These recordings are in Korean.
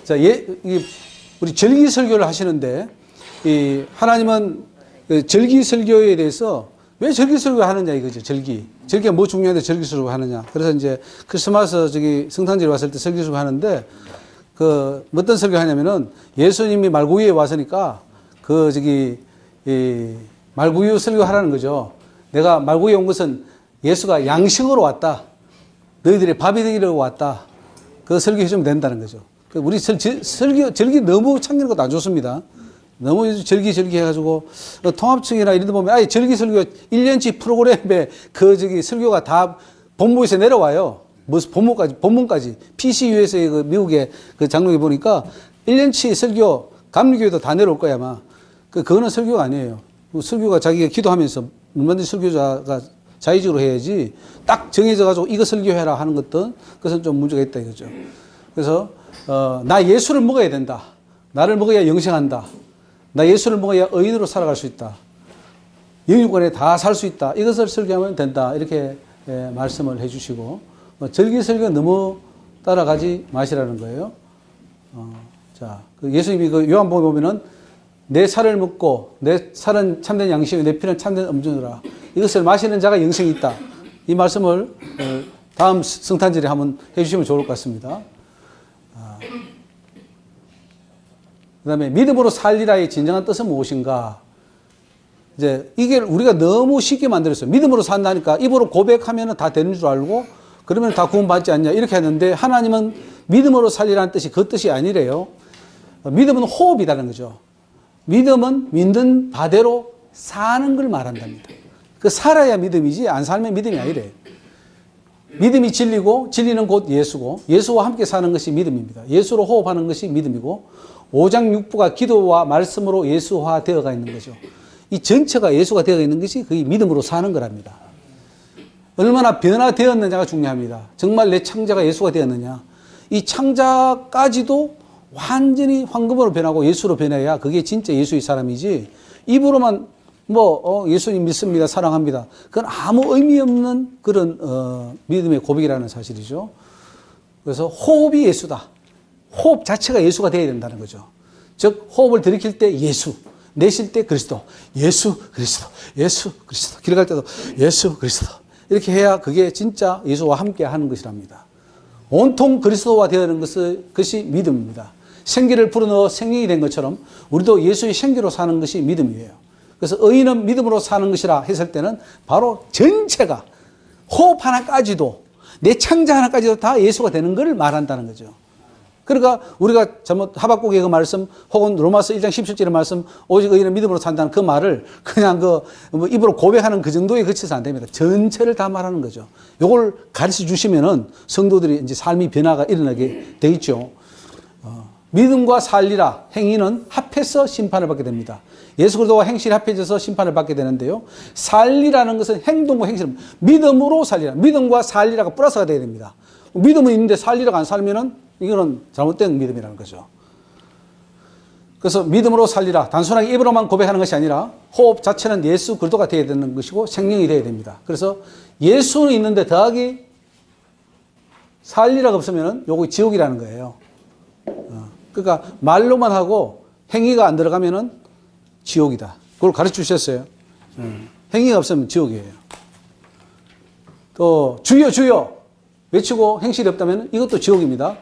자, 우리 절기 설교를 하시는데, 하나님은 절기 설교에 대해서 왜 절기 설교 하느냐 이거죠, 절기. 절기가 뭐 중요한데 절기 설교 하느냐. 그래서 이제 크리스마스 성탄절에 왔을 때 절기 설교 하는데, 어떤 설교 하냐면은 예수님이 말구유에 왔으니까, 말구유 설교 하라는 거죠. 내가 말구유에 온 것은 예수가 양식으로 왔다. 너희들의 밥이 되기로 왔다. 그 설교해 주면 된다는 거죠. 우리 절기 너무 참기는 것도 안 좋습니다. 너무 절기 해가지고, 통합청이나 이런 데 보면, 아예 절기 설교 1년치 프로그램에 설교가 다 본부에서 내려와요. 무슨 본문까지. PCU에서의 미국의 장로에 보니까 1년치 설교, 감리교회도 다 내려올 거야, 아마. 그거는 설교가 아니에요. 설교가 자기가 기도하면서, 얼마든지 설교자가 자의적으로 해야지, 딱 정해져가지고 이거 설교해라 하는 것도, 그것은 좀 문제가 있다 이거죠. 그래서, 나 예수를 먹어야 된다. 나를 먹어야 영생한다. 나 예수를 먹어야 의인으로 살아갈 수 있다. 영육간에 다 살 수 있다. 이것을 설교하면 된다. 이렇게 말씀을 해 주시고, 절기 설교 너무 따라가지 마시라는 거예요. 예수님이 요한복음에 보면은 내 살을 먹고 내 살은 참된 양식이요 내 피는 참된 음주니라. 이것을 마시는 자가 영생이 있다. 이 말씀을 다음 성탄절에 한번 해 주시면 좋을 것 같습니다. 그 다음에 믿음으로 살리라의 진정한 뜻은 무엇인가? 이제 이게 우리가 너무 쉽게 만들었어요. 믿음으로 산다니까 입으로 고백하면 다 되는 줄 알고 그러면 다 구원받지 않냐 이렇게 하는데 하나님은 믿음으로 살리라는 뜻이 그 뜻이 아니래요. 믿음은 호흡이라는 거죠. 믿음은 믿는 바대로 사는 걸 말한답니다. 살아야 믿음이지 안 살면 믿음이 아니래요. 믿음이 진리고 진리는 곧 예수고 예수와 함께 사는 것이 믿음입니다. 예수로 호흡하는 것이 믿음이고 오장육부가 기도와 말씀으로 예수화 되어가 있는 거죠. 이 전체가 예수가 되어 있는 것이 거의 믿음으로 사는 거랍니다. 얼마나 변화되었느냐가 중요합니다. 정말 내 창자가 예수가 되었느냐. 이 창자까지도 완전히 황금으로 변하고 예수로 변해야 그게 진짜 예수의 사람이지 입으로만 예수님 믿습니다. 사랑합니다. 그건 아무 의미 없는 그런 믿음의 고백이라는 사실이죠. 그래서 호흡이 예수다. 호흡 자체가 예수가 되어야 된다는 거죠. 즉 호흡을 들이킬 때 예수, 내쉴 때 그리스도, 예수 그리스도, 예수 그리스도, 길 갈 때도 예수 그리스도 이렇게 해야 그게 진짜 예수와 함께 하는 것이랍니다. 온통 그리스도와 되어가는 것이 믿음입니다. 생기를 불어넣어 생명이 된 것처럼 우리도 예수의 생기로 사는 것이 믿음이에요. 그래서 의인은 믿음으로 사는 것이라 했을 때는 바로 전체가 호흡 하나까지도 내 창자 하나까지도 다 예수가 되는 것을 말한다는 거죠. 그러니까 우리가 하박국의 그 말씀 혹은 로마서 1장 17절의 말씀 오직 의인은 믿음으로 산다는 그 말을 그냥 입으로 고백하는 그 정도에 그쳐서 안 됩니다. 전체를 다 말하는 거죠. 요걸 가르쳐 주시면은 성도들이 이제 삶이 변화가 일어나게 돼 있죠. 믿음과 살리라 행위는 합해서 심판을 받게 됩니다. 예수 그리스도와 행실이 합해져서 심판을 받게 되는데요. 살리라는 것은 행동과 행실, 믿음으로 살리라. 믿음과 살리라가 플러스가 돼야 됩니다. 믿음은 있는데 살리라가 안 살면은 이거는 잘못된 믿음이라는 거죠. 그래서 믿음으로 살리라. 단순하게 입으로만 고백하는 것이 아니라 호흡 자체는 예수 그리스도가 되어야 되는 것이고 생명이 되어야 됩니다. 그래서 예수는 있는데 더하기 살리라가 없으면은 요거 지옥이라는 거예요. 그러니까 말로만 하고 행위가 안 들어가면은 지옥이다. 그걸 가르쳐 주셨어요. 행위가 없으면 지옥이에요. 또 주여 주여 외치고 행실이 없다면 이것도 지옥입니다.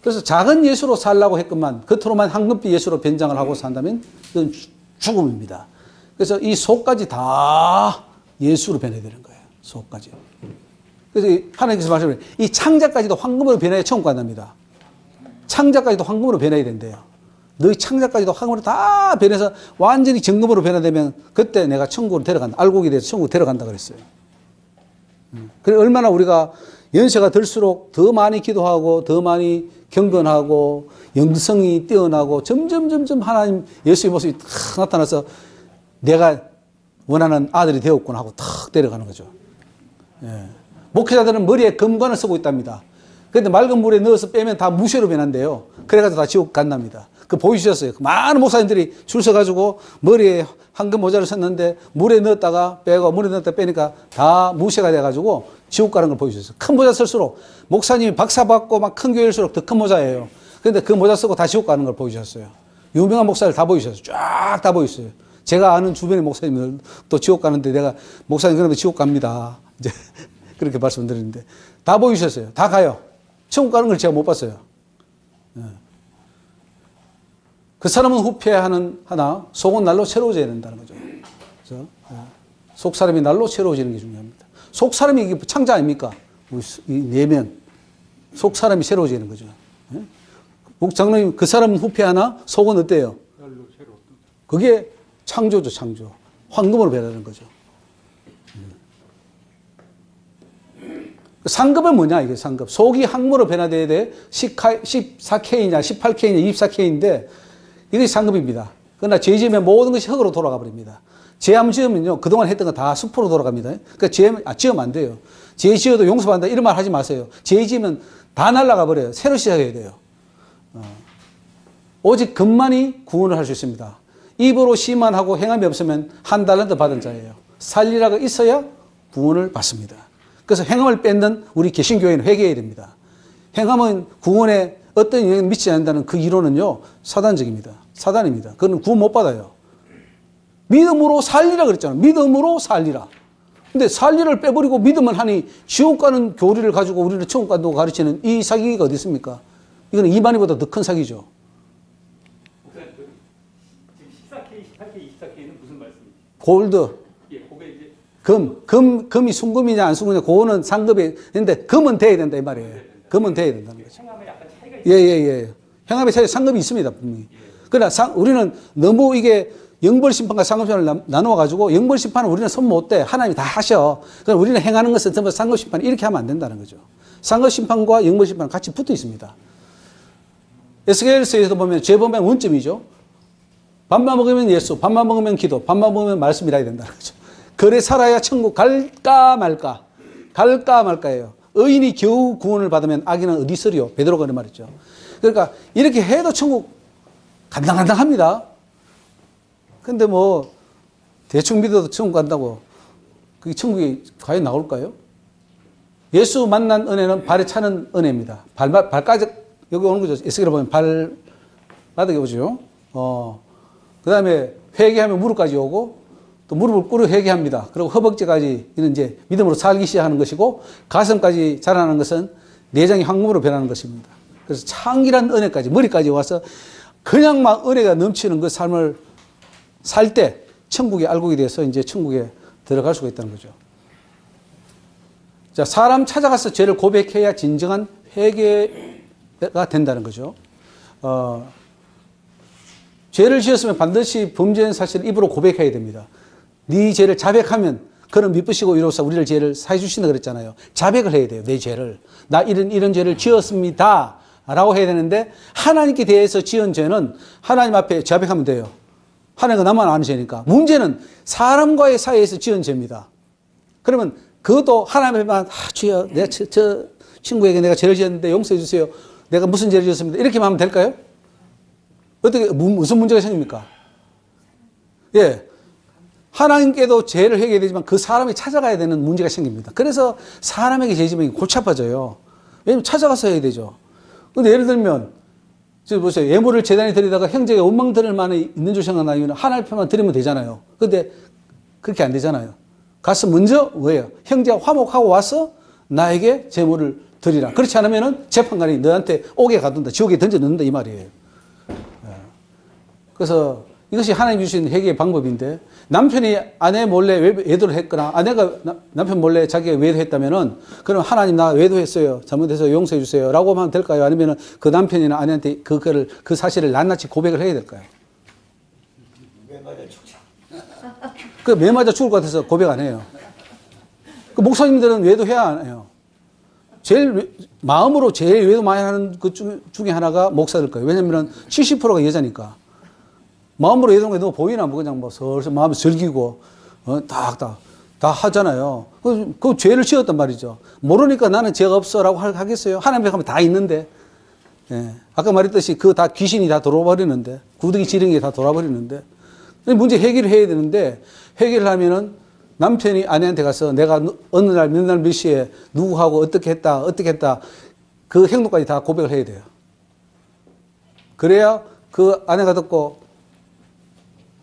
그래서 작은 예수로 살라고 했건만 겉으로만 황금빛 예수로 변장을 하고 산다면 이건 죽음입니다. 그래서 이 속까지 다 예수로 변해야 되는 거예요. 속까지. 그래서 하나님께서 말씀하시는 이 창자까지도 황금으로 변해야 천국 간답니다. 창자까지도 황금으로 변해야 된대요. 너희 창자까지도 황금으로 다 변해서 완전히 정금으로 변화되면 그때 내가 천국으로 데려간다. 알곡이 돼서 천국으로 데려간다 그랬어요. 그래 얼마나 우리가 연세가 들수록 더 많이 기도하고 더 많이 경건하고 영성이 뛰어나고 점점 하나님 예수의 모습이 탁 나타나서 내가 원하는 아들이 되었구나 하고 탁 데려가는 거죠. 예. 목회자들은 머리에 금관을 쓰고 있답니다. 그런데 맑은 물에 넣어서 빼면 다 무쇠로 변한대요. 그래가지고 다 지옥 간답니다. 그 보여주셨어요. 많은 목사님들이 줄 서가지고 머리에 황금 모자를 썼는데 물에 넣었다가 빼고 물에 넣었다가 빼니까 다 무쇠가 돼가지고 지옥 가는 걸 보여주셨어요. 큰 모자 쓸수록 목사님이 박사 받고 막 큰 교회일수록 더 큰 모자예요. 근데 그 모자 쓰고 다 지옥 가는 걸 보여주셨어요. 유명한 목사를 다 보여주셨어요. 쫙 다 보여주셨어요. 제가 아는 주변의 목사님들 또 지옥 가는데 내가 목사님 그러면 지옥 갑니다. 이제 그렇게 말씀드리는데 다 보여주셨어요. 다 가요. 천국 가는 걸 제가 못 봤어요. 그 사람은 후패하는 하나 속은 날로 새로워져야 된다는 거죠. 그래서 속 사람이 날로 새로워지는 게 중요합니다. 속 사람이 이게 창자 아닙니까? 우리 내면 속 사람이 새로워지는 거죠. 목장로님 그 사람은 후패하나 속은 어때요? 그게 창조죠, 창조. 황금으로 변하는 거죠. 상급은 뭐냐, 이게 상급. 속이 황금으로 변화돼야 돼. 14K냐, 18K냐, 24K인데 이게 상급입니다. 그러나 죄 지으면 모든 것이 흙으로 돌아가 버립니다. 죄 안 지으면요, 그동안 했던 거 다 숲으로 돌아갑니다. 그러니까 지으면 안 돼요. 죄 지어도 용서받는다 이런 말 하지 마세요. 죄 지으면 다 날아가 버려요. 새로 시작해야 돼요. 오직 금만이 구원을 할 수 있습니다. 입으로 시만 하고 행함이 없으면 한 달란트 받은 자예요. 살리라가 있어야 구원을 받습니다. 그래서 행함을 뺏는 우리 개신교회는 회개해야 됩니다. 행함은 구원에 어떤 영향을 미치지 않는다는 그 이론은요, 사단적입니다. 사단입니다. 그건 구원 못 받아요. 믿음으로 살리라 그랬잖아요. 믿음으로 살리라. 근데 살리를 빼버리고 믿음을 하니 지옥 가는 교리를 가지고 우리를 천국 간다고 가르치는 이 사기가 어디 있습니까? 이거는 이만희보다 더 큰 사기죠. 지금 14K, 18K, 24K는 무슨 말씀이죠? 골드. 예, 그게 이제 금이 순금이냐 안 순금이냐 그거는 상급이 있는데 금은 돼야 된다 이 말이에요. 금은 돼야 된다는 거죠. 행함에 약간 차이가 있어요. 예. 행함의 차이 상급이 있습니다 분명히. 그러나 우리는 너무 이게 영벌 심판과 상급 심판을 나누어 가지고 영벌 심판은 우리는 손 못 대. 하나님이 다 하셔. 그러나 우리는 행하는 것은 전부 상급 심판 이렇게 하면 안 된다는 거죠. 상급 심판과 영벌 심판은 같이 붙어 있습니다. 에스겔서에서도 보면 죄범의 원점이죠. 밥만 먹으면 예수, 밥만 먹으면 기도, 밥만 먹으면 말씀이라야 된다는 거죠. 그래 살아야 천국 갈까 말까. 갈까 말까예요. 의인이 겨우 구원을 받으면 악인은 어디 있으리요? 베드로가 그런 말했죠. 그러니까 이렇게 해도 천국 간당간당합니다. 근데 뭐 대충 믿어도 천국 간다고 그게 천국이 과연 나올까요? 예수 만난 은혜는 발에 차는 은혜입니다. 발까지 여기 오는 거죠. 에스겔을 보면 발바닥에 오죠. 그 다음에 회개하면 무릎까지 오고 또 무릎을 꿇어 회개합니다. 그리고 허벅지까지 이는 이제 믿음으로 살기 시작하는 것이고 가슴까지 자라나는 것은 내장이 황금으로 변하는 것입니다. 그래서 창기란 은혜까지 머리까지 와서 그냥 막 은혜가 넘치는 그 삶을 살 때 천국에 알고게 돼서 이제 천국에 들어갈 수가 있다는 거죠. 자, 사람 찾아가서 죄를 고백해야 진정한 회개가 된다는 거죠. 죄를 지었으면 반드시 범죄한 사실을 입으로 고백해야 됩니다. 네 죄를 자백하면 그는 미쁘시고 이로써 우리를 죄를 사해 주신다 그랬잖아요. 자백을 해야 돼요. 내 죄를. 나 이런 죄를 지었습니다. 라고 해야 되는데 하나님께 대해서 지은 죄는 하나님 앞에 자백하면 돼요. 하나님과 나만 아는 죄니까. 문제는 사람과의 사이에서 지은 죄입니다. 그러면 그것도 하나님 앞에만 주여 내가 저 친구에게 내가 죄를 지었는데 용서해 주세요. 내가 무슨 죄를 지었습니다. 이렇게만 하면 될까요? 어떻게 무슨 문제가 생깁니까? 예. 하나님께도 죄를 회개해야 되지만 그 사람이 찾아가야 되는 문제가 생깁니다. 그래서 사람에게 죄 지면 골치 아파져요. 왜냐면 찾아가서 해야 되죠. 근데 예를 들면 지금 보세요. 예물을 재단에 드리다가 형제가 원망 들을 만에 있는 줄 생각나면 하나님 편만 드리면 되잖아요. 근데 그렇게 안 되잖아요. 가서 먼저 뭐예요? 형제가 화목하고 와서 나에게 제물을 드리라. 그렇지 않으면은 재판관이 너한테 옥에 가둔다. 지옥에 던져 넣는다 이 말이에요. 그래서 이것이 하나님 주신 회개의 방법인데 남편이 아내 몰래 외도를 했거나 아내가 남편 몰래 자기가 외도했다면은 그럼 하나님 나 외도했어요. 잘못해서 용서해 주세요. 라고 하면 될까요? 아니면은 그 남편이나 아내한테 그 사실을 낱낱이 고백을 해야 될까요? 왜 맞아 죽자. 매 맞아 죽을 것 같아서 고백 안 해요. 그 목사님들은 외도해야 안 해요. 마음으로 제일 외도 많이 하는 것 중에 하나가 목사일 거예요. 왜냐면은 70%가 여자니까. 마음으로 외도는 게 너무 보이나, 뭐 그냥 뭐 슬슬 마음이 즐기고, 다 하잖아요. 그 죄를 지었단 말이죠. 모르니까 나는 죄가 없어라고 하겠어요? 하나님 앞에 가면 다 있는데. 예. 아까 말했듯이 그 다 귀신이 다 돌아버리는데, 구더기 지른 게 다 돌아버리는데. 문제 해결을 해야 되는데, 해결을 하면은 남편이 아내한테 가서 내가 어느 날, 몇 시에 누구하고 어떻게 했다, 그 행동까지 다 고백을 해야 돼요. 그래야 그 아내가 듣고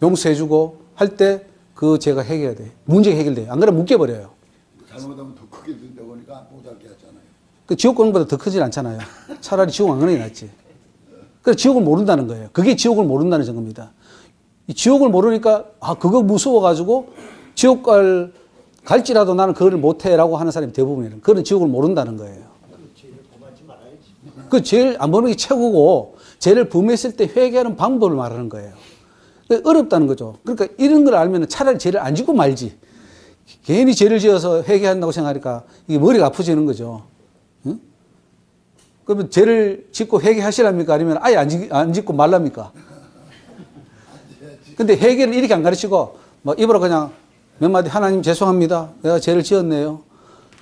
용서해주고 할 때 그 죄가 해결돼요. 문제가 해결돼요. 안 그러면 묶여버려요. 잘못하면 더 크게 된다고 보니까 못 알게 하잖아요. 그 지옥 가는 것보다 더 크진 않잖아요. 차라리 지옥 안 가는 게 낫지. 그래서 지옥을 모른다는 거예요. 그게 지옥을 모른다는 증거입니다. 이 지옥을 모르니까 그거 무서워가지고 지옥 갈지라도 나는 그걸 못해라고 하는 사람이 대부분이에요. 그런 지옥을 모른다는 거예요. 그 죄를 안 보는 게 최고고 죄를 범했을 때 회개하는 방법을 말하는 거예요. 어렵다는 거죠. 그러니까 이런 걸 알면 차라리 죄를 안 짓고 말지. 괜히 죄를 지어서 회개한다고 생각하니까 이게 머리가 아프지는 거죠. 응? 그러면 죄를 짓고 회개하시랍니까? 아니면 아예 안 짓고 말랍니까? 근데 회개를 이렇게 안 가르치고 뭐 입으로 그냥 몇 마디 하나님 죄송합니다. 내가 죄를 지었네요.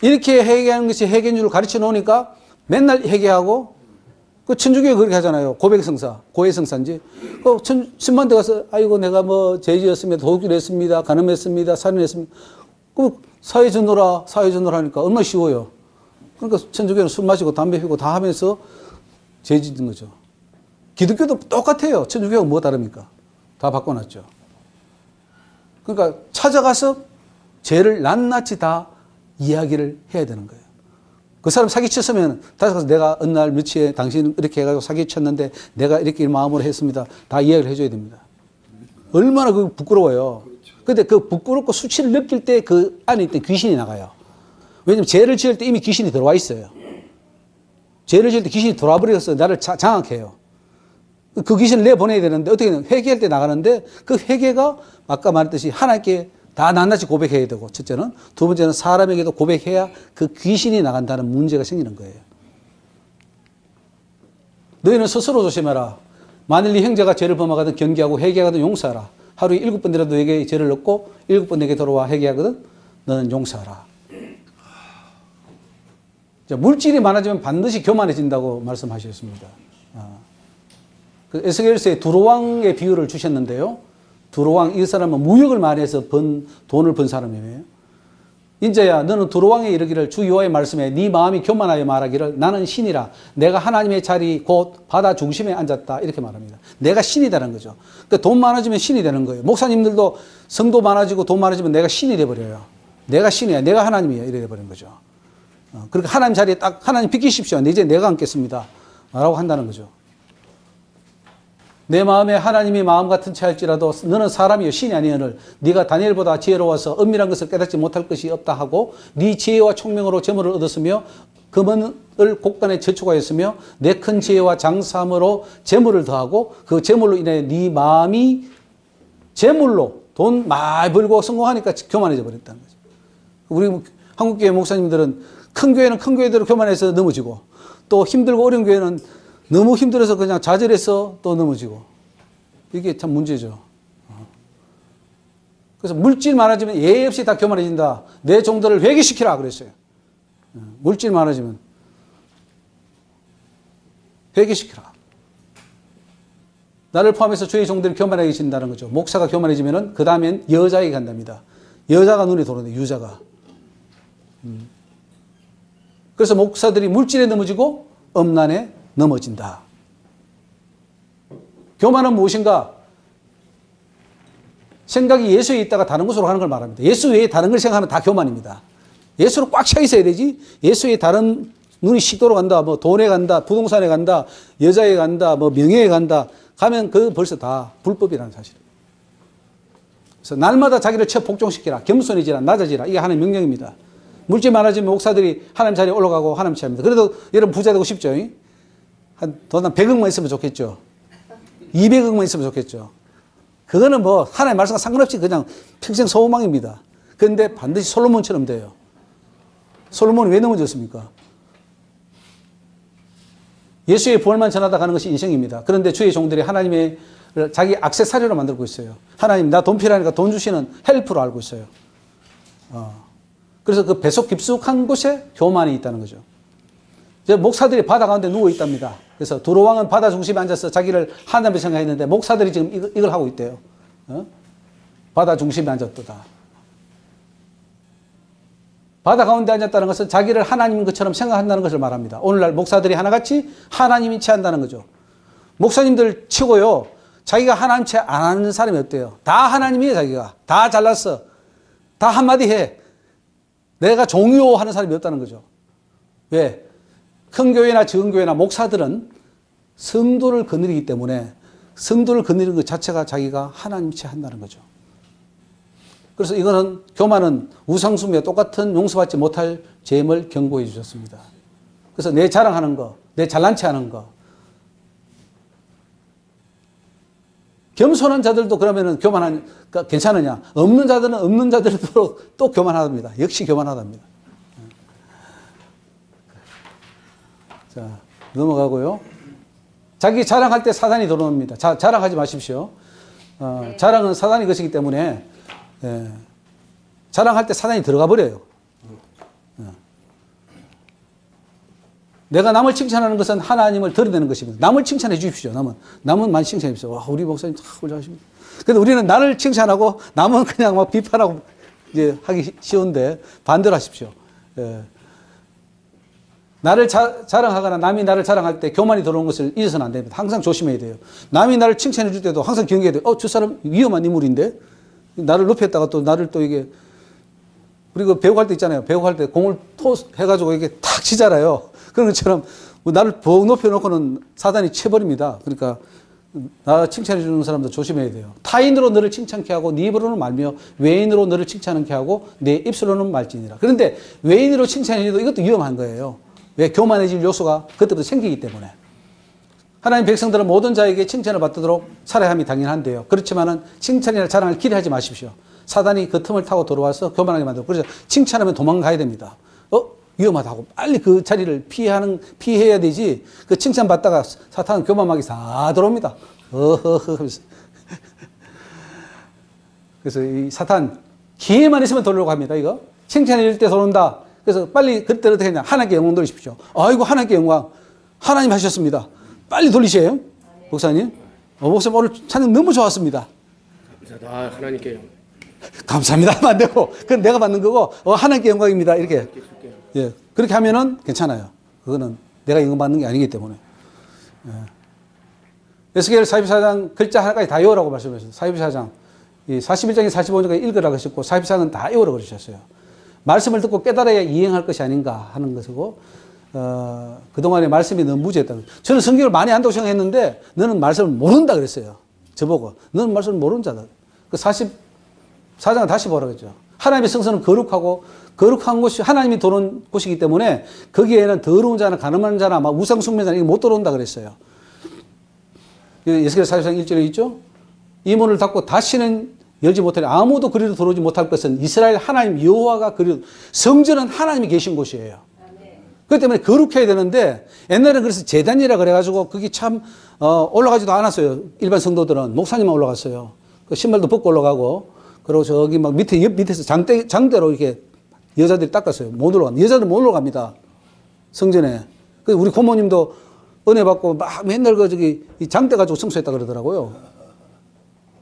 이렇게 회개하는 것이 회개인 줄 가르쳐 놓으니까 맨날 회개하고 그 천주교가 그렇게 하잖아요. 고백성사, 고해성사인지. 신만대 가서 아이고 내가 뭐 죄 지었습니다. 도둑질 했습니다. 간음했습니다. 살인했습니다. 그 사회 전도라 하니까 얼마나 쉬워요. 그러니까 천주교는 술 마시고 담배 피우고 다 하면서 죄 짓는 거죠. 기독교도 똑같아요. 천주교가 뭐 다릅니까? 다 바꿔놨죠. 그러니까 찾아가서 죄를 낱낱이 다 이야기를 해야 되는 거예요. 그 사람 사기쳤으면 다시 가서 내가 어느 날 며칠에 당신 이렇게 해가지고 사기쳤는데 내가 이렇게 마음으로 했습니다. 다 이야기를 해줘야 됩니다. 얼마나 그 부끄러워요. 근데 그 부끄럽고 수치를 느낄 때 그 안에 있던 귀신이 나가요. 왜냐면 죄를 지을 때 이미 귀신이 들어와 있어요. 죄를 지을 때 귀신이 들어와 버려서 나를 장악해요. 그 귀신을 내보내야 되는데 어떻게 회개할 때 나가는데 그 회개가 아까 말했듯이 하나님께 다 낱낱이 고백해야 되고 첫째는 두 번째는 사람에게도 고백해야 그 귀신이 나간다는 문제가 생기는 거예요. 너희는 스스로 조심해라. 만일 네 형제가 죄를 범하거든 견기하고 회개하거든 용서하라. 하루에 7번이라도 내게 죄를 넣고 7번 내게 돌아와 회개하거든 너는 용서하라. 물질이 많아지면 반드시 교만해진다고 말씀하셨습니다. 에스겔서에 두로왕의 비유를 주셨는데요. 두로왕 이 사람은 무역을 많이 해서 돈을 번 사람이에요. 인자야 너는 두로왕에 이르기를 주 여호와의 말씀에 네 마음이 교만하여 말하기를 나는 신이라 내가 하나님의 자리 곧 바다 중심에 앉았다 이렇게 말합니다. 내가 신이 되는 거죠. 그러니까 돈 많아지면 신이 되는 거예요. 목사님들도 성도 많아지고 돈 많아지면 내가 신이 돼버려요. 내가 신이야. 내가 하나님이야. 이래 돼버린 거죠. 그러니까 하나님 자리에 딱 하나님 비키십시오. 이제 내가 앉겠습니다. 라고 한다는 거죠. 내 마음에 하나님이 마음 같은 채 할지라도 너는 사람이요 신이 아니오늘 네가 다니엘보다 지혜로워서 은밀한 것을 깨닫지 못할 것이 없다 하고 네 지혜와 총명으로 재물을 얻었으며 금은을 곡간에 저축하였으며 내 큰 지혜와 장사함으로 재물을 더하고 그 재물로 인해 네 마음이 재물로 돈 많이 벌고 성공하니까 교만해져 버렸다는 거죠. 우리 한국교회 목사님들은 큰 교회는 큰 교회대로 교만해서 넘어지고 또 힘들고 어려운 교회는 너무 힘들어서 그냥 좌절해서 또 넘어지고 이게 참 문제죠. 그래서 물질 많아지면 예의 없이 다 교만해진다. 내 종들을 회개시키라 그랬어요. 물질 많아지면 회개시키라. 나를 포함해서 주의 종들이 교만해진다는 거죠. 목사가 교만해지면 그 다음엔 여자에게 간답니다. 여자가 눈에 들어오는데 유자가. 그래서 목사들이 물질에 넘어지고 엄난에 넘어진다. 교만은 무엇인가? 생각이 예수에 있다가 다른 곳으로 가는 걸 말합니다. 예수 외에 다른 걸 생각하면 다 교만입니다. 예수로 꽉 차 있어야 되지. 예수에 다른 눈이 식도로 간다, 뭐 돈에 간다, 부동산에 간다, 여자에 간다, 뭐 명예에 간다. 가면 그 벌써 다 불법이라는 사실이에요. 그래서 날마다 자기를 처 복종시키라. 겸손해지라, 낮아지라. 이게 하나님의 명령입니다. 물질 많아지면 목사들이 하나님 자리에 올라가고 하나님 취합니다. 그래도 여러분 부자 되고 싶죠? 돈 한 100억만 있으면 좋겠죠. 200억만 있으면 좋겠죠. 그거는 뭐 하나님의 말씀과 상관없이 그냥 평생 소망입니다. 그런데 반드시 솔로몬처럼 돼요. 솔로몬이 왜 넘어졌습니까? 예수의 부활만 전하다 가는 것이 인생입니다. 그런데 주의 종들이 하나님의 자기 액세서리로 만들고 있어요. 하나님 나 돈 필요하니까 돈 주시는 헬프로 알고 있어요. 그래서 그 배속 깊숙한 곳에 교만이 있다는 거죠. 목사들이 바다 가운데 누워 있답니다. 그래서 두로왕은 바다 중심에 앉아서 자기를 하나님을 생각했는데 목사들이 지금 이걸 하고 있대요. 바다 중심에 앉았다. 바다 가운데 앉았다는 것은 자기를 하나님인 것처럼 생각한다는 것을 말합니다. 오늘날 목사들이 하나같이 하나님인 채 한다는 거죠. 목사님들 치고요. 자기가 하나님 채 안 하는 사람이 없대요. 다 하나님이에요, 자기가. 다 잘났어. 다 한마디 해. 내가 종요하는 사람이 없다는 거죠. 왜? 큰 교회나 적은 교회나 목사들은 성도를 거느리기 때문에 성도를 거느리는 것 자체가 자기가 하나님 채 한다는 거죠. 그래서 이거는 교만은 우상숭배와 똑같은 용서받지 못할 죄임을 경고해 주셨습니다. 그래서 내 자랑하는 거, 내 잘난 체 하는 거. 겸손한 자들도 그러면은 교만하니까 괜찮으냐? 없는 자들은 없는 자들도 또 교만하답니다. 역시 교만하답니다. 자, 넘어가고요. 자기 자랑할 때 사단이 들어옵니다. 자랑하지 마십시오. 자랑은 사단이 것이기 때문에 자랑할 때 사단이 들어가 버려요. 내가 남을 칭찬하는 것은 하나님을 드러내는 것입니다. 남을 칭찬해 주십시오. 남은 많이 칭찬해 주십시오. 와, 우리 목사님 참 훌륭하십니다. 근데 우리는 나를 칭찬하고 남은 그냥 막 비판하고 이제 하기 쉬운데 반대로 하십시오. 나를 자랑하거나 남이 나를 자랑할 때 교만이 들어오는 것을 잊어서는 안 됩니다. 항상 조심해야 돼요. 남이 나를 칭찬해 줄 때도 항상 경계해야 돼요. 저 사람 위험한 인물인데? 나를 높였다가 또 나를 또 이게, 우리가 배구할 때 있잖아요. 배구할 때 공을 해가지고 이게 탁 치잖아요. 그런 것처럼 나를 벅 높여놓고는 사단이 쳐버립니다. 그러니까 나 칭찬해 주는 사람도 조심해야 돼요. 타인으로 너를 칭찬케 하고 네 입으로는 말며 외인으로 너를 칭찬케 하고 내 입술로는 말지니라. 그런데 외인으로 칭찬해 줘도 이것도 위험한 거예요. 왜? 교만해질 요소가 그때부터 생기기 때문에. 하나님 백성들은 모든 자에게 칭찬을 받도록 살아야 함이 당연한데요. 그렇지만은 칭찬이나 자랑을 기대하지 마십시오. 사단이 그 틈을 타고 들어와서 교만하게 만들고, 그래서 칭찬하면 도망가야 됩니다. 위험하다고 빨리 그 자리를 피해야 되지. 그 칭찬 받다가 사탄은 교만하게 다 들어옵니다. 하면서. 그래서 이 사탄 기회만 있으면 돌려고 합니다. 이거 칭찬해줄 때 들어온다. 그래서 빨리 그때 어떻게 했냐? 하나님께 영광 돌리십시오. 아이고 하나님께 영광. 하나님 하셨습니다. 빨리 돌리세요. 목사님. 목사님 오늘 찬양 너무 좋았습니다. 감사합니다. 하나님께 감사합니다 하면 안 되고, 그건 내가 받는 거고, 하나님께 영광입니다. 이렇게. 예. 그렇게 하면은 괜찮아요. 그거는 내가 영광 받는 게 아니기 때문에. 에스겔 44장 글자 하나까지 다 외우라고 말씀하셨어요. 44장. 이 41장에 45장까지 읽으라고 하셨고, 44장은 다 외우라고 그러셨어요. 말씀을 듣고 깨달아야 이행할 것이 아닌가 하는 것이고, 그동안에 말씀이 너무 무지했다는 거예요. 저는 성경을 많이 안다고 생각했는데, 너는 말씀을 모른다 그랬어요. 저보고. 너는 말씀을 모르는 자다. 그 44장을 다시 보라고 했죠. 하나님의 성소는 거룩하고, 거룩한 곳이 하나님이 도는 곳이기 때문에, 거기에는 더러운 자나 가늠하는 자나 막 우상숭배자나 이게 못 들어온다 그랬어요. 에스겔 44장 1절에 있죠? 이 문을 닫고 다시는 열지 못하리. 아무도 그리로 들어오지 못할 것은 이스라엘 하나님 여호와가 그리로, 성전은 하나님이 계신 곳이에요. 그렇기 때문에 거룩해야 되는데, 옛날에는 그래서 제단이라 그래가지고 그게 참 올라가지도 않았어요. 일반 성도들은. 목사님만 올라갔어요. 그 신발도 벗고 올라가고, 그리고 저기 막 밑에서 장대로 이렇게 여자들이 닦았어요. 못 올라갑니다. 여자들 못 올라갑니다. 성전에. 그 우리 고모님도 은혜 받고 막 맨날 이 장대 가지고 청소했다 그러더라고요.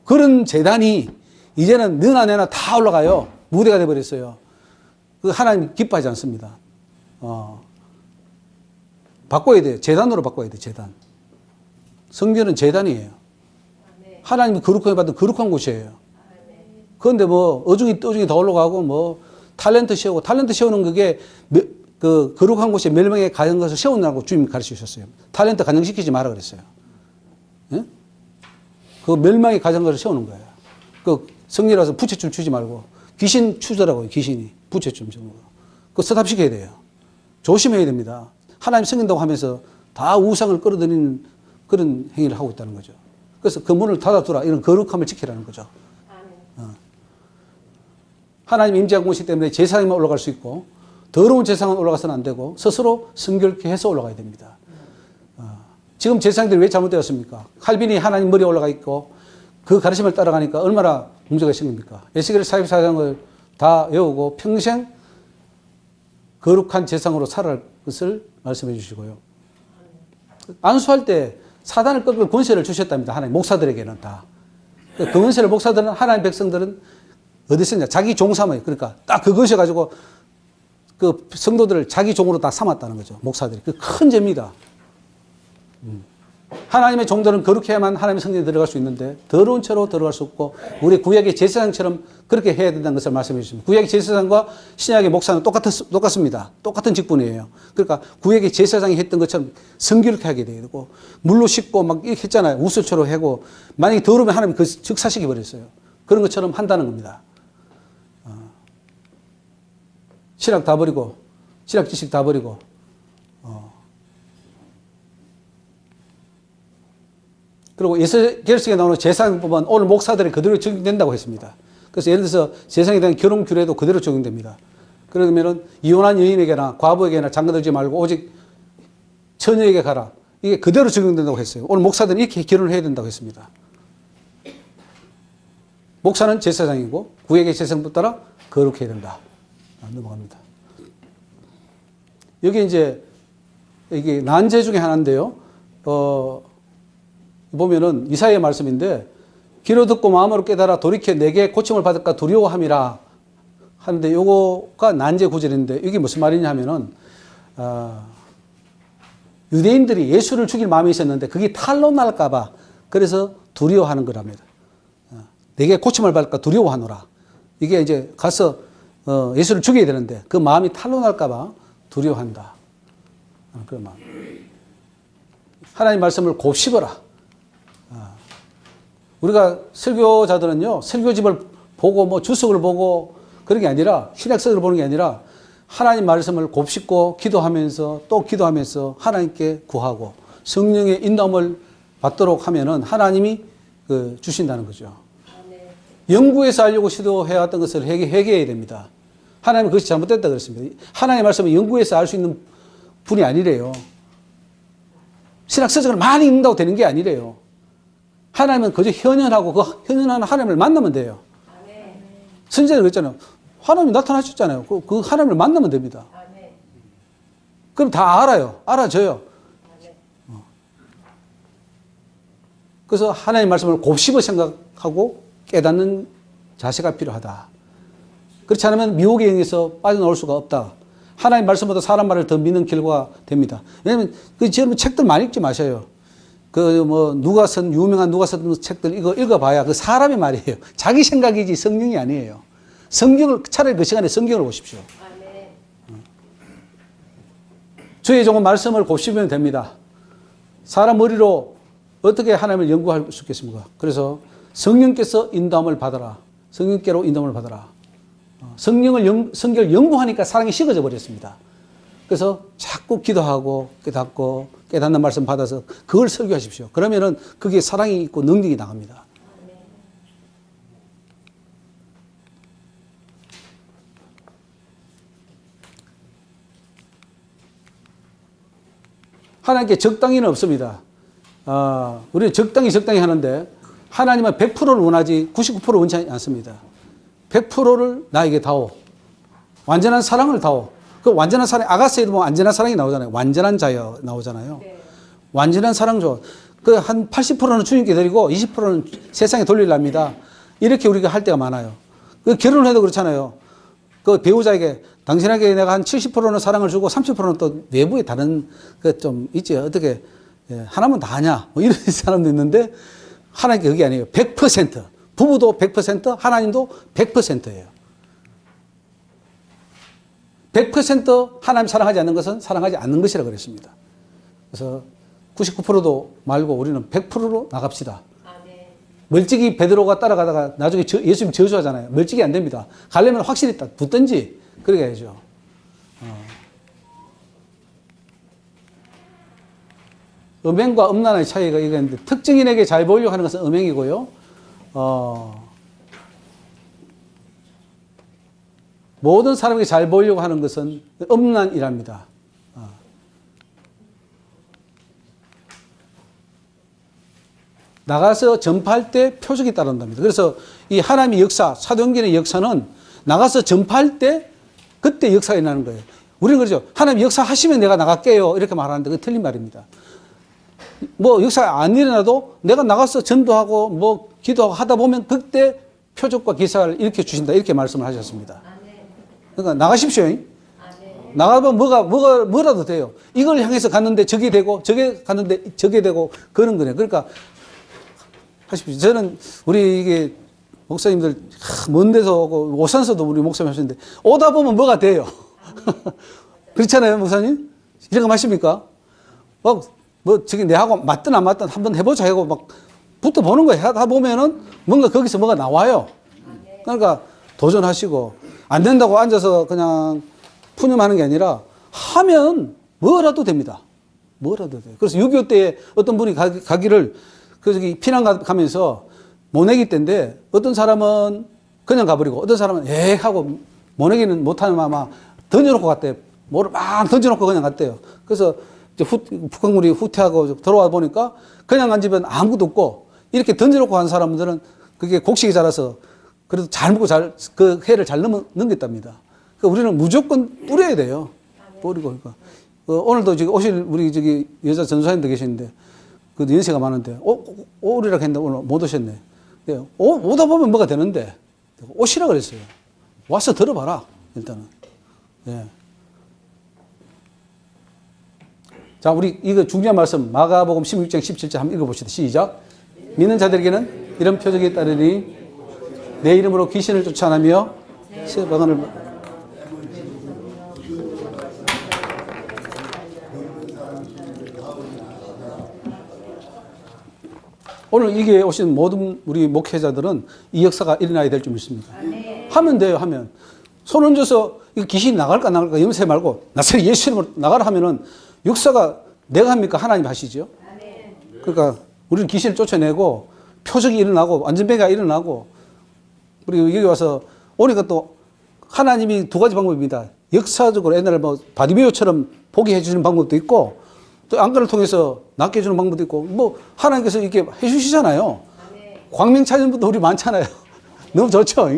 그런 재단이 이제는 너나 내나 다 올라가요. 무대가 돼버렸어요. 그 하나님 기뻐하지 않습니다. 바꿔야 돼요. 재단으로 바꿔야 돼요. 재단. 성전은 재단이에요. 하나님이 거룩하게 받은 거룩한 곳이에요. 그런데 뭐 어중이 떠중이 다 올라가고 뭐 탤런트 세우는 그게 그 거룩한 곳에 멸망에 가는 것을 세우느라고 주님이 가르치셨어요. 탤런트 간영시키지 마라 그랬어요. 예? 그 멸망에 가는 것을 세우는 거예요. 그 성리라서 부채춤 추지 말고 귀신 추더라고요. 귀신이 부채춤 추는 거. 그거 스탑시켜야 돼요. 조심해야 됩니다. 하나님 섬긴다고 하면서 다 우상을 끌어들이는 그런 행위를 하고 있다는 거죠. 그래서 그 문을 닫아두라. 이런 거룩함을 지키라는 거죠. 하나님 임재한 곳이기 때문에 제사장만 올라갈 수 있고, 더러운 제사장은 올라가서는 안 되고, 스스로 성결케 해서 올라가야 됩니다. 지금 제사장들이 왜 잘못되었습니까? 칼빈이 하나님 머리에 올라가 있고, 그 가르침을 따라가니까 얼마나 문제가 생깁니까? 에스겔 44장을 다 외우고 평생 거룩한 제사장으로 살아갈 것을 말씀해 주시고요. 안수할 때 사단을 꺾을 권세를 주셨답니다. 하나님 목사들에게는 다. 그 권세를 목사들은, 하나님 백성들은 어디서 있냐? 자기 종 삼아요. 그러니까 딱 그것이 가지고 그 성도들을 자기 종으로 다 삼았다는 거죠. 목사들이. 그 큰 죄입니다. 하나님의 종들은 거룩해 야만 하나님의 성전에 들어갈 수 있는데 더러운 채로 들어갈 수 없고 우리 구약의 제사장처럼 그렇게 해야 된다는 것을 말씀해 주십니다. 구약의 제사장과 신약의 목사는 똑같습니다. 똑같은 직분이에요. 그러니까 구약의 제사장이 했던 것처럼 성결케 하게 돼야 되고 물로 씻고 막 이렇게 했잖아요. 우슬처럼 하고 만약에 더러우면 하나님 그 즉사시켜 버렸어요. 그런 것처럼 한다는 겁니다. 신학 다 버리고 신학 지식 다 버리고 그리고 예수계시록에 나오는 제사장법은 오늘 목사들이 그대로 적용된다고 했습니다. 그래서 예를 들어서 세상에 대한 결혼 규례도 그대로 적용됩니다. 그러면은 이혼한 여인에게나 과부에게나 장가들지 말고 오직 처녀에게 가라. 이게 그대로 적용된다고 했어요. 오늘 목사들은 이렇게 결혼을 해야 된다고 했습니다. 목사는 제사장이고 구약의 제사장법 따라 거룩해야 된다. 넘어갑니다. 여기 이제 이게 난제 중에 하나인데요. 보면은 이사야의 말씀인데 귀로 듣고 마음으로 깨달아 돌이켜 내게 고침을 받을까 두려워함이라 하는데 요거가 난제 구절인데 이게 무슨 말이냐 하면은 유대인들이 예수를 죽일 마음이 있었는데 그게 탈로 날까 봐 그래서 두려워하는 거랍니다. 내게 고침을 받을까 두려워하노라. 이게 이제 가서 예수를 죽여야 되는데 그 마음이 탈로 날까 봐 두려워한다. 그런 마음. 하나님 말씀을 곱씹어라. 우리가 설교자들은요, 설교집을 보고 뭐 주석을 보고 그런 게 아니라 신약서를 보는 게 아니라 하나님 말씀을 곱씹고 기도하면서 또 기도하면서 하나님께 구하고 성령의 인도함을 받도록 하면은 하나님이 주신다는 거죠. 연구해서 알려고 시도해왔던 것을 회개해야 됩니다. 하나님은 그것이 잘못됐다 그랬습니다. 하나님의 말씀을 연구해서 알 수 있는 분이 아니래요. 신학서적을 많이 읽는다고 되는 게 아니래요. 하나님은 그저 현현하고 그 현현하는 하나님을 만나면 돼요. 선지자는 그랬잖아요. 하나님이 나타나셨잖아요. 그 하나님을 만나면 됩니다. 그럼 다 알아요. 알아져요. 그래서 하나님의 말씀을 곱씹어 생각하고 깨닫는 자세가 필요하다. 그렇지 않으면 미혹의 영에서 빠져나올 수가 없다. 하나님 말씀보다 사람 말을 더 믿는 결과가 됩니다. 왜냐하면 여러분 책들 많이 읽지 마셔요. 유명한 누가 쓴 책들 이거 읽어봐야 그 사람의 말이에요. 자기 생각이지 성령이 아니에요. 성경을, 차라리 그 시간에 성경을 보십시오. 주의 종은 말씀을 곱씹으면 됩니다. 사람 머리로 어떻게 하나님을 연구할 수 있겠습니까? 그래서 성령께서 인도함을 받아라. 성령께로 인도함을 받아라. 성경을 연구하니까 사랑이 식어져 버렸습니다. 그래서 자꾸 기도하고 깨닫고 깨닫는 말씀 받아서 그걸 설교하십시오. 그러면은 그게 사랑이 있고 능력이 나갑니다. 하나님께 적당히는 없습니다. 우리는 적당히 하는데 하나님은 100%를 원하지 99%를 원치 않습니다. 100%를 나에게 다오. 완전한 사랑을 다오. 그 완전한 사랑, 아가스에도 보면 완전한 사랑이 나오잖아요. 완전한 자여 나오잖아요. 네. 완전한 사랑 줘. 그 한 80%는 주님께 드리고 20%는 세상에 돌리랍니다. 이렇게 우리가 할 때가 많아요. 그 결혼을 해도 그렇잖아요. 그 배우자에게 당신에게 내가 한 70%는 사랑을 주고 30%는 또 외부에 다른 그 좀 있지. 어떻게 하나면 다 하냐. 뭐 이런 사람도 있는데 하나님께 그게 아니에요. 100%. 부부도 100%, 하나님도 100%예요. 100% 하나님 사랑하지 않는 것은 사랑하지 않는 것이라고 그랬습니다. 그래서 99%도 말고 우리는 100%로 나갑시다. 멀찍이 베드로가 따라가다가 나중에 예수님 저주하잖아요. 멀찍이 안 됩니다. 가려면 확실히 붙든지 그렇게 해야죠. 음행과 음란의 차이가 이거 있는데 특정인에게 잘 보이려고 하는 것은 음행이고요. 모든 사람에게 잘 보이려고 하는 것은 음란이랍니다. 나가서 전파할 때 표적이 따른답니다. 그래서 이 하나님의 역사, 사도행전의 역사는 나가서 전파할 때 그때 역사가 일어나는 거예요. 우리는 그러죠. 하나님 역사하시면 내가 나갈게요. 이렇게 말하는데 그게 틀린 말입니다. 뭐 역사가 안 일어나도 내가 나가서 전도하고 뭐 기도하고 하다 보면 그때 표적과 기사를 일으켜 주신다. 이렇게 말씀을 하셨습니다. 그러니까 나가십시오. 나가보면 뭐라도 돼요. 이걸 향해서 갔는데 저게 되고, 저게 갔는데 저게 되고, 그런 거네. 그러니까, 하십시오. 저는, 우리 이게, 목사님들, 먼 데서 오고, 오산서도 우리 목사님 하시는데, 오다 보면 뭐가 돼요. 그렇잖아요, 목사님? 이런 거 마십니까? 저기 내하고 맞든 안 맞든 한번 해보자 하고 막 붙어보는 거예요. 하다 보면은 뭔가 거기서 뭐가 나와요. 그러니까 도전하시고, 안 된다고 앉아서 그냥 푸념하는 게 아니라 하면 뭐라도 됩니다. 뭐라도 돼요. 그래서 6.25 때에 어떤 분이 가기를 저기 피난 가면서 모내기 때인데 어떤 사람은 그냥 가버리고 어떤 사람은 하고 모내기는 못하는 마마 던져놓고 갔대요. 뭐를 막 던져놓고 그냥 갔대요. 그래서 이제 북한군이 후퇴하고 들어와 보니까 그냥 앉으면 아무것도 없고 이렇게 던져놓고 간 사람들은 그게 곡식이 자라서 그래도 잘 먹고 그 해를 잘 넘겼답니다. 그러니까 우리는 무조건 뿌려야 돼요. 뿌리고. 그러니까. 오늘도 지금 오실 우리 저기 여자 전사님도 계시는데 그 연세가 많은데 오리라 했는데 오늘 못 오셨네. 네, 오다 보면 뭐가 되는데 오시라 그랬어요. 와서 들어봐라. 일단은. 예. 자, 우리 이거 중요한 말씀 마가복음 16장 17절 한번 읽어봅시다. 시작. 믿는 자들에게는 이런 표적이 따르니 내 이름으로 귀신을 쫓아내며 세방언을 오늘 이게 오신 모든 우리 목회자들은 이 역사가 일어나야 될 줄 믿습니다. 하면 돼요, 하면. 손 얹어서 귀신이 나갈까 염세 말고 나사렛 예수 이름으로 나가라 하면은 역사가 내가 합니까? 하나님 하시죠. 그러니까 우리는 귀신을 쫓아내고 표적이 일어나고 안전배가 일어나고 그리고 여기 와서 오니까 또 하나님이 두 가지 방법입니다. 역사적으로 옛날에 뭐 바디메오처럼 보게 해주는 방법도 있고 또 안간을 통해서 낫게 해주는 방법도 있고 뭐 하나님께서 이렇게 해주시잖아요. 광명찬양부터 우리 많잖아요. 너무 좋죠?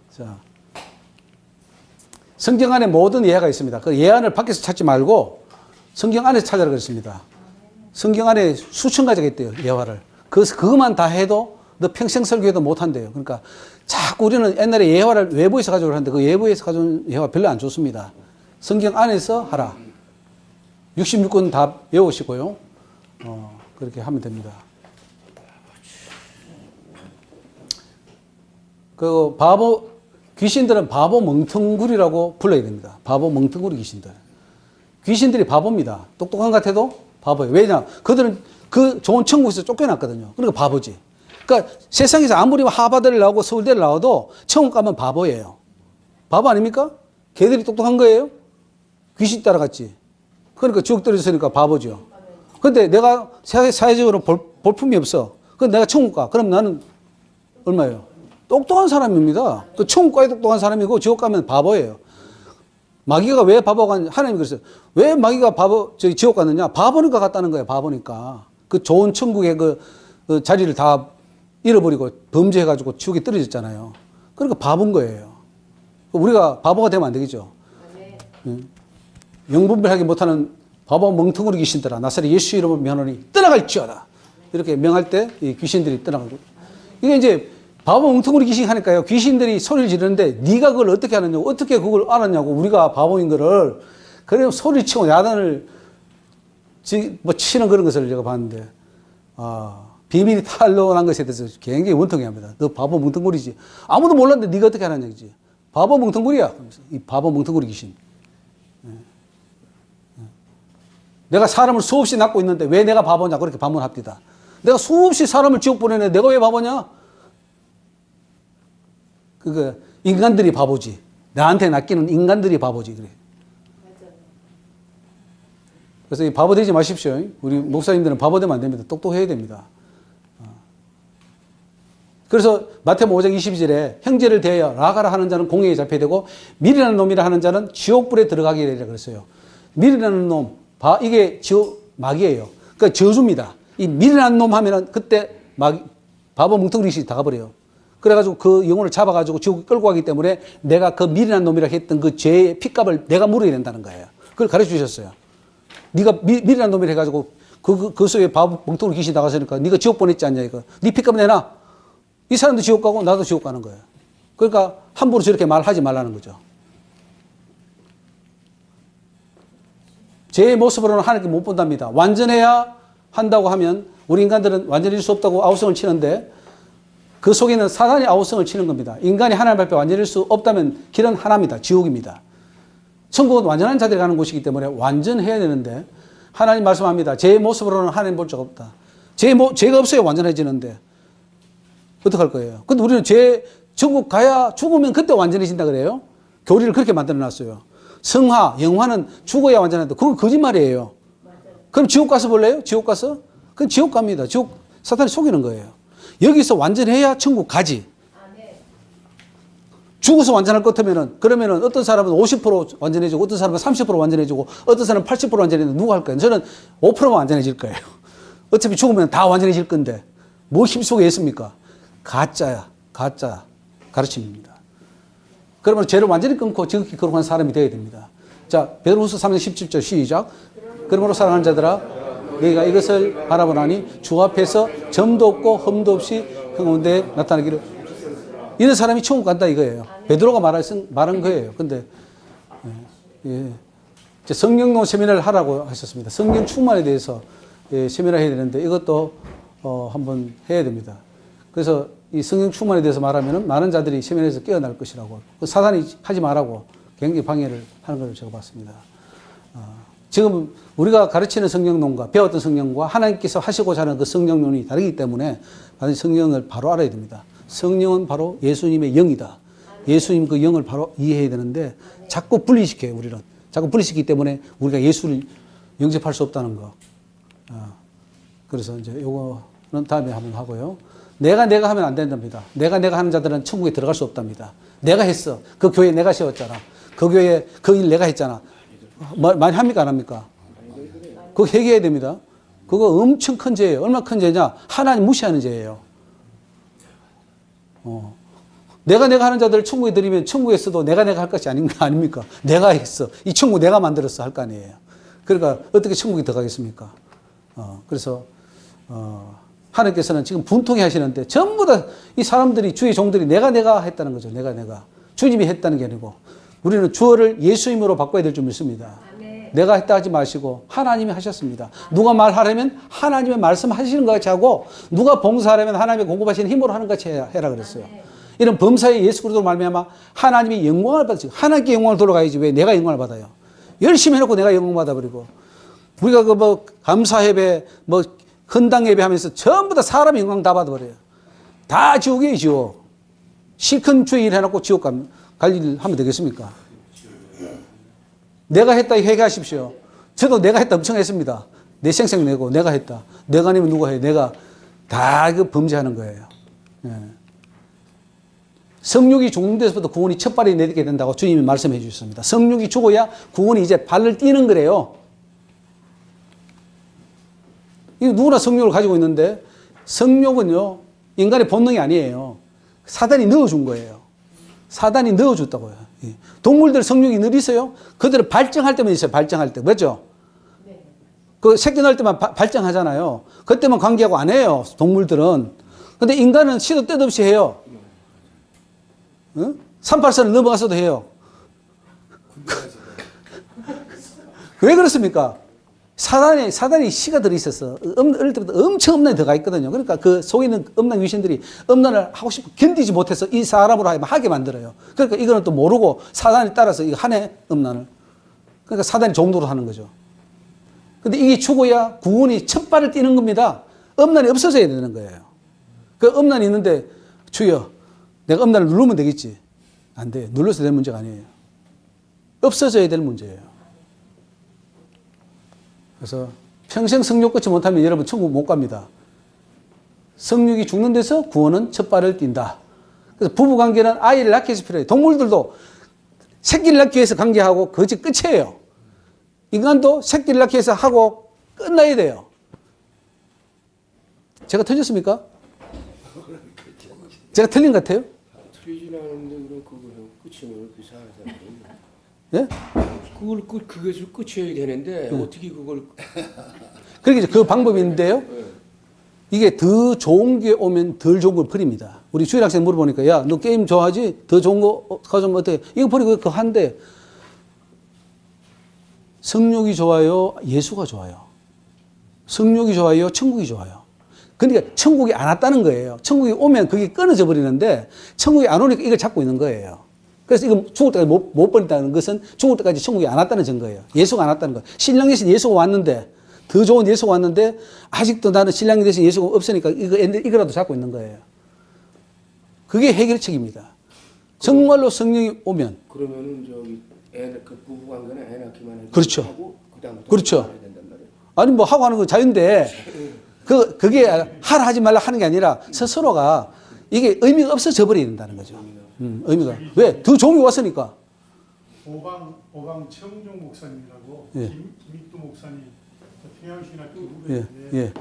자, 성경 안에 모든 예화가 있습니다. 그 예화를 밖에서 찾지 말고 성경 안에서 찾으라 그랬습니다. 성경 안에 수천 가지가 있대요. 예화를. 그것만 다 해도 너 평생 설교해도 못한대요. 그러니까 자꾸 우리는 옛날에 예화를 외부에서 가져오려 하는데 그 외부에서 가져온 예화 별로 안 좋습니다. 성경 안에서 하라. 66권 다 외우시고요. 그렇게 하면 됩니다. 그 귀신들은 바보 멍텅구리라고 불러야 됩니다. 바보 멍텅구리 귀신들. 귀신들이 바보입니다. 똑똑한 것 같아도 바보예요. 왜냐? 그들은 그 좋은 천국에서 쫓겨났거든요. 그러니까 바보지. 그러니까 세상에서 아무리 하버드를 나오고 서울대를 나와도 천국 가면 바보예요. 바보 아닙니까? 걔들이 똑똑한 거예요? 귀신 따라갔지. 그러니까 지옥 떨어졌으니까 바보죠. 근데 내가 사회적으로 볼품이 없어. 근데 내가 천국 가. 그럼 나는 얼마예요? 똑똑한 사람입니다. 그 천국 가야 똑똑한 사람이고 지옥 가면 바보예요. 마귀가 왜 바보가 하나님이 그랬어요. 왜 마귀가 지옥 갔느냐? 바보니까 갔다는 거예요. 바보니까. 그 좋은 천국의 그 자리를 다 잃어버리고 범죄해가지고 지옥에 떨어졌잖아요. 그러니까 바본 거예요. 우리가 바보가 되면 안 되겠죠. 영분별하게 못하는 바보 멍텅구리 귀신들아 나사렛 예수 이름으로 명하노니 떠나갈지어다. 이렇게 명할 때 이 귀신들이 떠나가고 이게 이제 바보 멍텅구리 귀신 하니까요. 귀신들이 소리를 지르는데 네가 그걸 어떻게 하느냐고 어떻게 그걸 알았냐고 우리가 바보인 거를 그래서 소리 치고 야단을 치는 그런 것을 제가 봤는데 비밀이 탄로난 것에 대해서 굉장히 원통해합니다. 너 바보 멍텅구리지. 아무도 몰랐는데 네가 어떻게 하느냐 지 바보 멍텅구리야. 이 바보 멍텅구리 귀신. 내가 사람을 수없이 낳고 있는데 왜 내가 바보냐 그렇게 반문합니다. 내가 수없이 사람을 지옥 보내는데 내가 왜 바보냐? 그거 인간들이 바보지. 나한테 낚이는 인간들이 바보지 그래. 그래서 이 바보 되지 마십시오. 우리 목사님들은 바보 되면 안 됩니다. 똑똑해야 됩니다. 그래서 마태복음 5장 22절에 형제를 대하여 나가라 하는 자는 공회에 잡혀야 되고 밀이라는 놈이라 하는 자는 지옥불에 들어가게 되리라 그랬어요. 밀이라는 놈, 이게 마귀예요. 그러니까 저주입니다. 이 밀이라는 놈 하면은 그때 바보 뭉텅구리 귀신이 다 가버려요. 그래가지고 그 영혼을 잡아가지고 지옥에 끌고 가기 때문에 내가 그 밀이라는 놈이라 했던 그 죄의 핏값을 내가 물어야 된다는 거예요. 그걸 가르쳐 주셨어요. 네가 밀이라는 놈이라 해가지고 그 속에 바보 뭉텅구리 귀신이 나가서니까 네가 지옥 보냈지 않냐 이거. 네 핏값 내놔. 이 사람도 지옥 가고 나도 지옥 가는 거예요. 그러니까 함부로 저렇게 말하지 말라는 거죠. 제 모습으로는 하나님께 못 본답니다. 완전해야 한다고 하면 우리 인간들은 완전해질 수 없다고 아우성을 치는데 그 속에는 사단이 아우성을 치는 겁니다. 인간이 하나님 앞에 완전해질 수 없다면 길은 하나입니다. 지옥입니다. 천국은 완전한 자들이 가는 곳이기 때문에 완전해야 되는데 하나님 말씀합니다. 제 모습으로는 하나님 볼 적 없다. 죄가 없어야 완전해지는데 어떡할 거예요? 근데 우리는 천국 가야 죽으면 그때 완전해진다 그래요? 교리를 그렇게 만들어 놨어요. 성화, 영화는 죽어야 완전한다. 그건 거짓말이에요. 그럼 지옥 가서 볼래요? 지옥 가서? 그건 지옥 갑니다. 지옥, 사탄이 속이는 거예요. 여기서 완전해야 천국 가지. 죽어서 완전할 것 같으면은, 그러면은 어떤 사람은 50% 완전해지고, 어떤 사람은 30% 완전해지고, 어떤 사람은 80% 완전해지고, 누가 할 거예요? 저는 5%만 완전해질 거예요. 어차피 죽으면 다 완전해질 건데, 뭐 힘속에 있습니까? 가짜야. 가짜 가르침입니다. 그러면 죄를 완전히 끊고 지극히 거룩한 사람이 되어야 됩니다. 자, 베드로후서 3장 17절 시작. 그러므로 사랑하는 자들아, 너희가 이것을 바라보나니 주 앞에서 점도 없고 흠도 없이 그 가운데 나타나기를. 이런 사람이 천국 간다 이거예요. 베드로가 말한 거예요. 근데 성령론 세미나를 하라고 하셨습니다. 성령 충만에 대해서 세미나 해야 되는데 이것도 한번 해야 됩니다. 그래서 이 성령 충만에 대해서 말하면 많은 자들이 세미나에서 깨어날 것이라고. 사단이 하지 말라고 굉장히 방해를 하는 것을 제가 봤습니다. 지금 우리가 가르치는 성령론과 배웠던 성령과 하나님께서 하시고자 하는 그 성령론이 다르기 때문에 반드시 성령을 바로 알아야 됩니다. 성령은 바로 예수님의 영이다. 예수님 그 영을 바로 이해해야 되는데 자꾸 분리시켜요, 우리는. 자꾸 분리시키기 때문에 우리가 예수를 영접할 수 없다는 거. 그래서 이제 요거는 다음에 한번 하고요. 내가 하면 안 된답니다. 내가 하는 자들은 천국에 들어갈 수 없답니다. 내가 했어. 그 교회 내가 세웠잖아. 그 교회 그 일 내가 했잖아. 많이 합니까 안 합니까? 그거 회개해야 됩니다. 그거 엄청 큰 죄예요. 얼마나 큰 죄냐? 하나님 무시하는 죄예요. 내가 하는 자들을 천국에 들이면 천국에서도 내가 할 것이 아닙니까? 내가 했어. 이 천국 내가 만들었어 할 거 아니에요. 그러니까 어떻게 천국에 들어가겠습니까? 그래서 하나님께서는 지금 분통해 하시는데 전부 다 이 사람들이 주의 종들이 내가 했다는 거죠. 내가. 주님이 했다는 게 아니고 우리는 주어를 예수님으로 바꿔야 될 줄 믿습니다. 내가 했다 하지 마시고 하나님이 하셨습니다. 누가 말하려면 하나님의 말씀하시는 것 같이 하고 누가 봉사하려면 하나님의 공급하시는 힘으로 하는 것 같이 해라 그랬어요. 이런 범사에 예수 그리스도로 말미암아 하나님이 영광을 받으시고 하나님께 영광을 돌아가야지 왜 내가 영광을 받아요. 열심히 해놓고 내가 영광 받아버리고 우리가 그 뭐 감사 예배 뭐 헌당 예배 하면서 전부 다 사람 영광 다 받아버려요. 다 지옥이에요, 지옥. 실컷 주의 일 해놓고 지옥 갈 일 하면 되겠습니까? 내가 했다 회개하십시오. 저도 내가 했다 엄청 했습니다. 내 생생 내고 내가 했다. 내가 아니면 누가 해? 내가 다 그 범죄하는 거예요. 성육이 죽는 데서부터 구원이 첫 발이 내딛게 된다고 주님이 말씀해 주셨습니다. 성육이 죽어야 구원이 이제 발을 띄는 거래요. 이 누구나 성욕을 가지고 있는데 성욕은요 인간의 본능이 아니에요. 사단이 넣어준 거예요. 사단이 넣어줬다고요. 동물들 성욕이 늘 있어요. 그들은 발정할 때만 있어요. 발정할 때. 맞죠? 그 새끼 낳을 때만 발정하잖아요. 그때만 관계하고 안 해요. 동물들은. 근데 인간은 시도 때도 없이 해요. 38선을 넘어가서도 해요. 왜 그렇습니까? 사단이 씨가 들어있어서 어릴 때부터 엄청 엄난이 들어가 있거든요. 그러니까 그 속에 있는 엄난 귀신들이 엄난을 하고 싶고 견디지 못해서 이 사람으로 하게 만들어요. 그러니까 이거는 또 모르고 사단이 따라서 이거 하네, 엄난을. 그러니까 사단이 종도로 하는 거죠. 근데 이게 죽어야 구원이 첫 발을 띄는 겁니다. 엄난이 없어져야 되는 거예요. 그 엄난이 있는데 주여 내가 엄난을 누르면 되겠지. 안 돼. 눌러서 될 문제가 아니에요. 없어져야 될 문제예요. 그래서 평생 성욕 끊지 못하면 여러분 천국 못 갑니다. 성욕이 죽는 데서 구원은 첫 발을 띈다. 그래서 부부관계는 아이를 낳기 위해서 필요해요. 동물들도 새끼를 낳기 위해서 관계하고 그것이 끝이에요. 인간도 새끼를 낳기 위해서 하고 끝나야 돼요. 제가 틀렸습니까? 제가 틀린 것 같아요? 틀리진 않은데 그럼 그거 끝이 왜 이렇게 살아서 예? 그것을 끝이어야 되는데 어떻게 그걸 그러니까 그 방법이 있는데요. 이게 더 좋은 게 오면 덜 좋은 걸 버립니다. 우리 주일 학생 물어보니까 야, 너 게임 좋아하지? 더 좋은 거 가져오면 어때? 이거 버리고 그거 한대. 성욕이 좋아요? 예수가 좋아요? 성욕이 좋아요? 천국이 좋아요? 그러니까 천국이 안 왔다는 거예요. 천국이 오면 그게 끊어져 버리는데 천국이 안 오니까 이걸 잡고 있는 거예요. 그래서 이거 죽을 때까지 못 버린다는 것은 죽을 때까지 천국이 안 왔다는 증거예요. 예수가 안 왔다는 거예요. 신랑 대신 예수가 왔는데, 더 좋은 예수가 왔는데 아직도 나는 신랑이 대신 예수가 없으니까 이거라도 잡고 있는 거예요. 그게 해결책입니다. 정말로 성령이 오면. 그러면은 저기 그 부부 관계는 애 낳기만 해도 그렇죠. 하고 그다음부터 그렇죠. 해야 된단 말이에요. 아니 뭐 하고 하는 건 자유인데 그게 하라 하지 말라 하는 게 아니라 스스로가 이게 의미가 없어져 버려야 된다는 거죠. 의미가. 왜? 더 좋은 게 왔으니까. 오강 최홍종 목사님이라고 예. 김익두 목사님 평양신학교 예, 후배인데 예.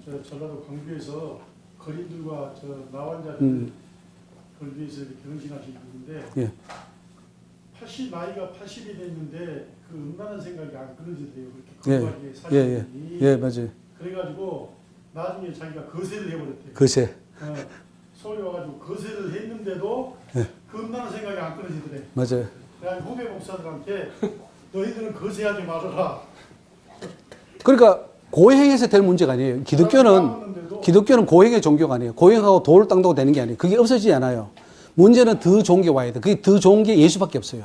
저 전라도 광주에서 거린들과 저 나환자들 걸비에서 이렇게 결혼신하신 분인데 예. 나이가 80이 됐는데 그 음란한 생각이 안 끊어지대요. 그렇게 예, 거부하게 예, 사시더니 예, 맞아요. 그래가지고 나중에 자기가 거세를 해버렸대요. 거세. 서울에 와가지고 거세를 했는데도 예. 그 음란한 생각이 안 끊어지더래. 맞아요. 그래서 후배 목사들한테 너희들은 거세하지 말아라. 그러니까 고행해서 될 문제가 아니에요. 기독교는 고행의 종교가 아니에요. 고행하고 돌을 땅다고 되는 게 아니에요. 그게 없어지지 않아요. 문제는 더 좋은 게 와야 돼. 그게 더 좋은 게 예수밖에 없어요.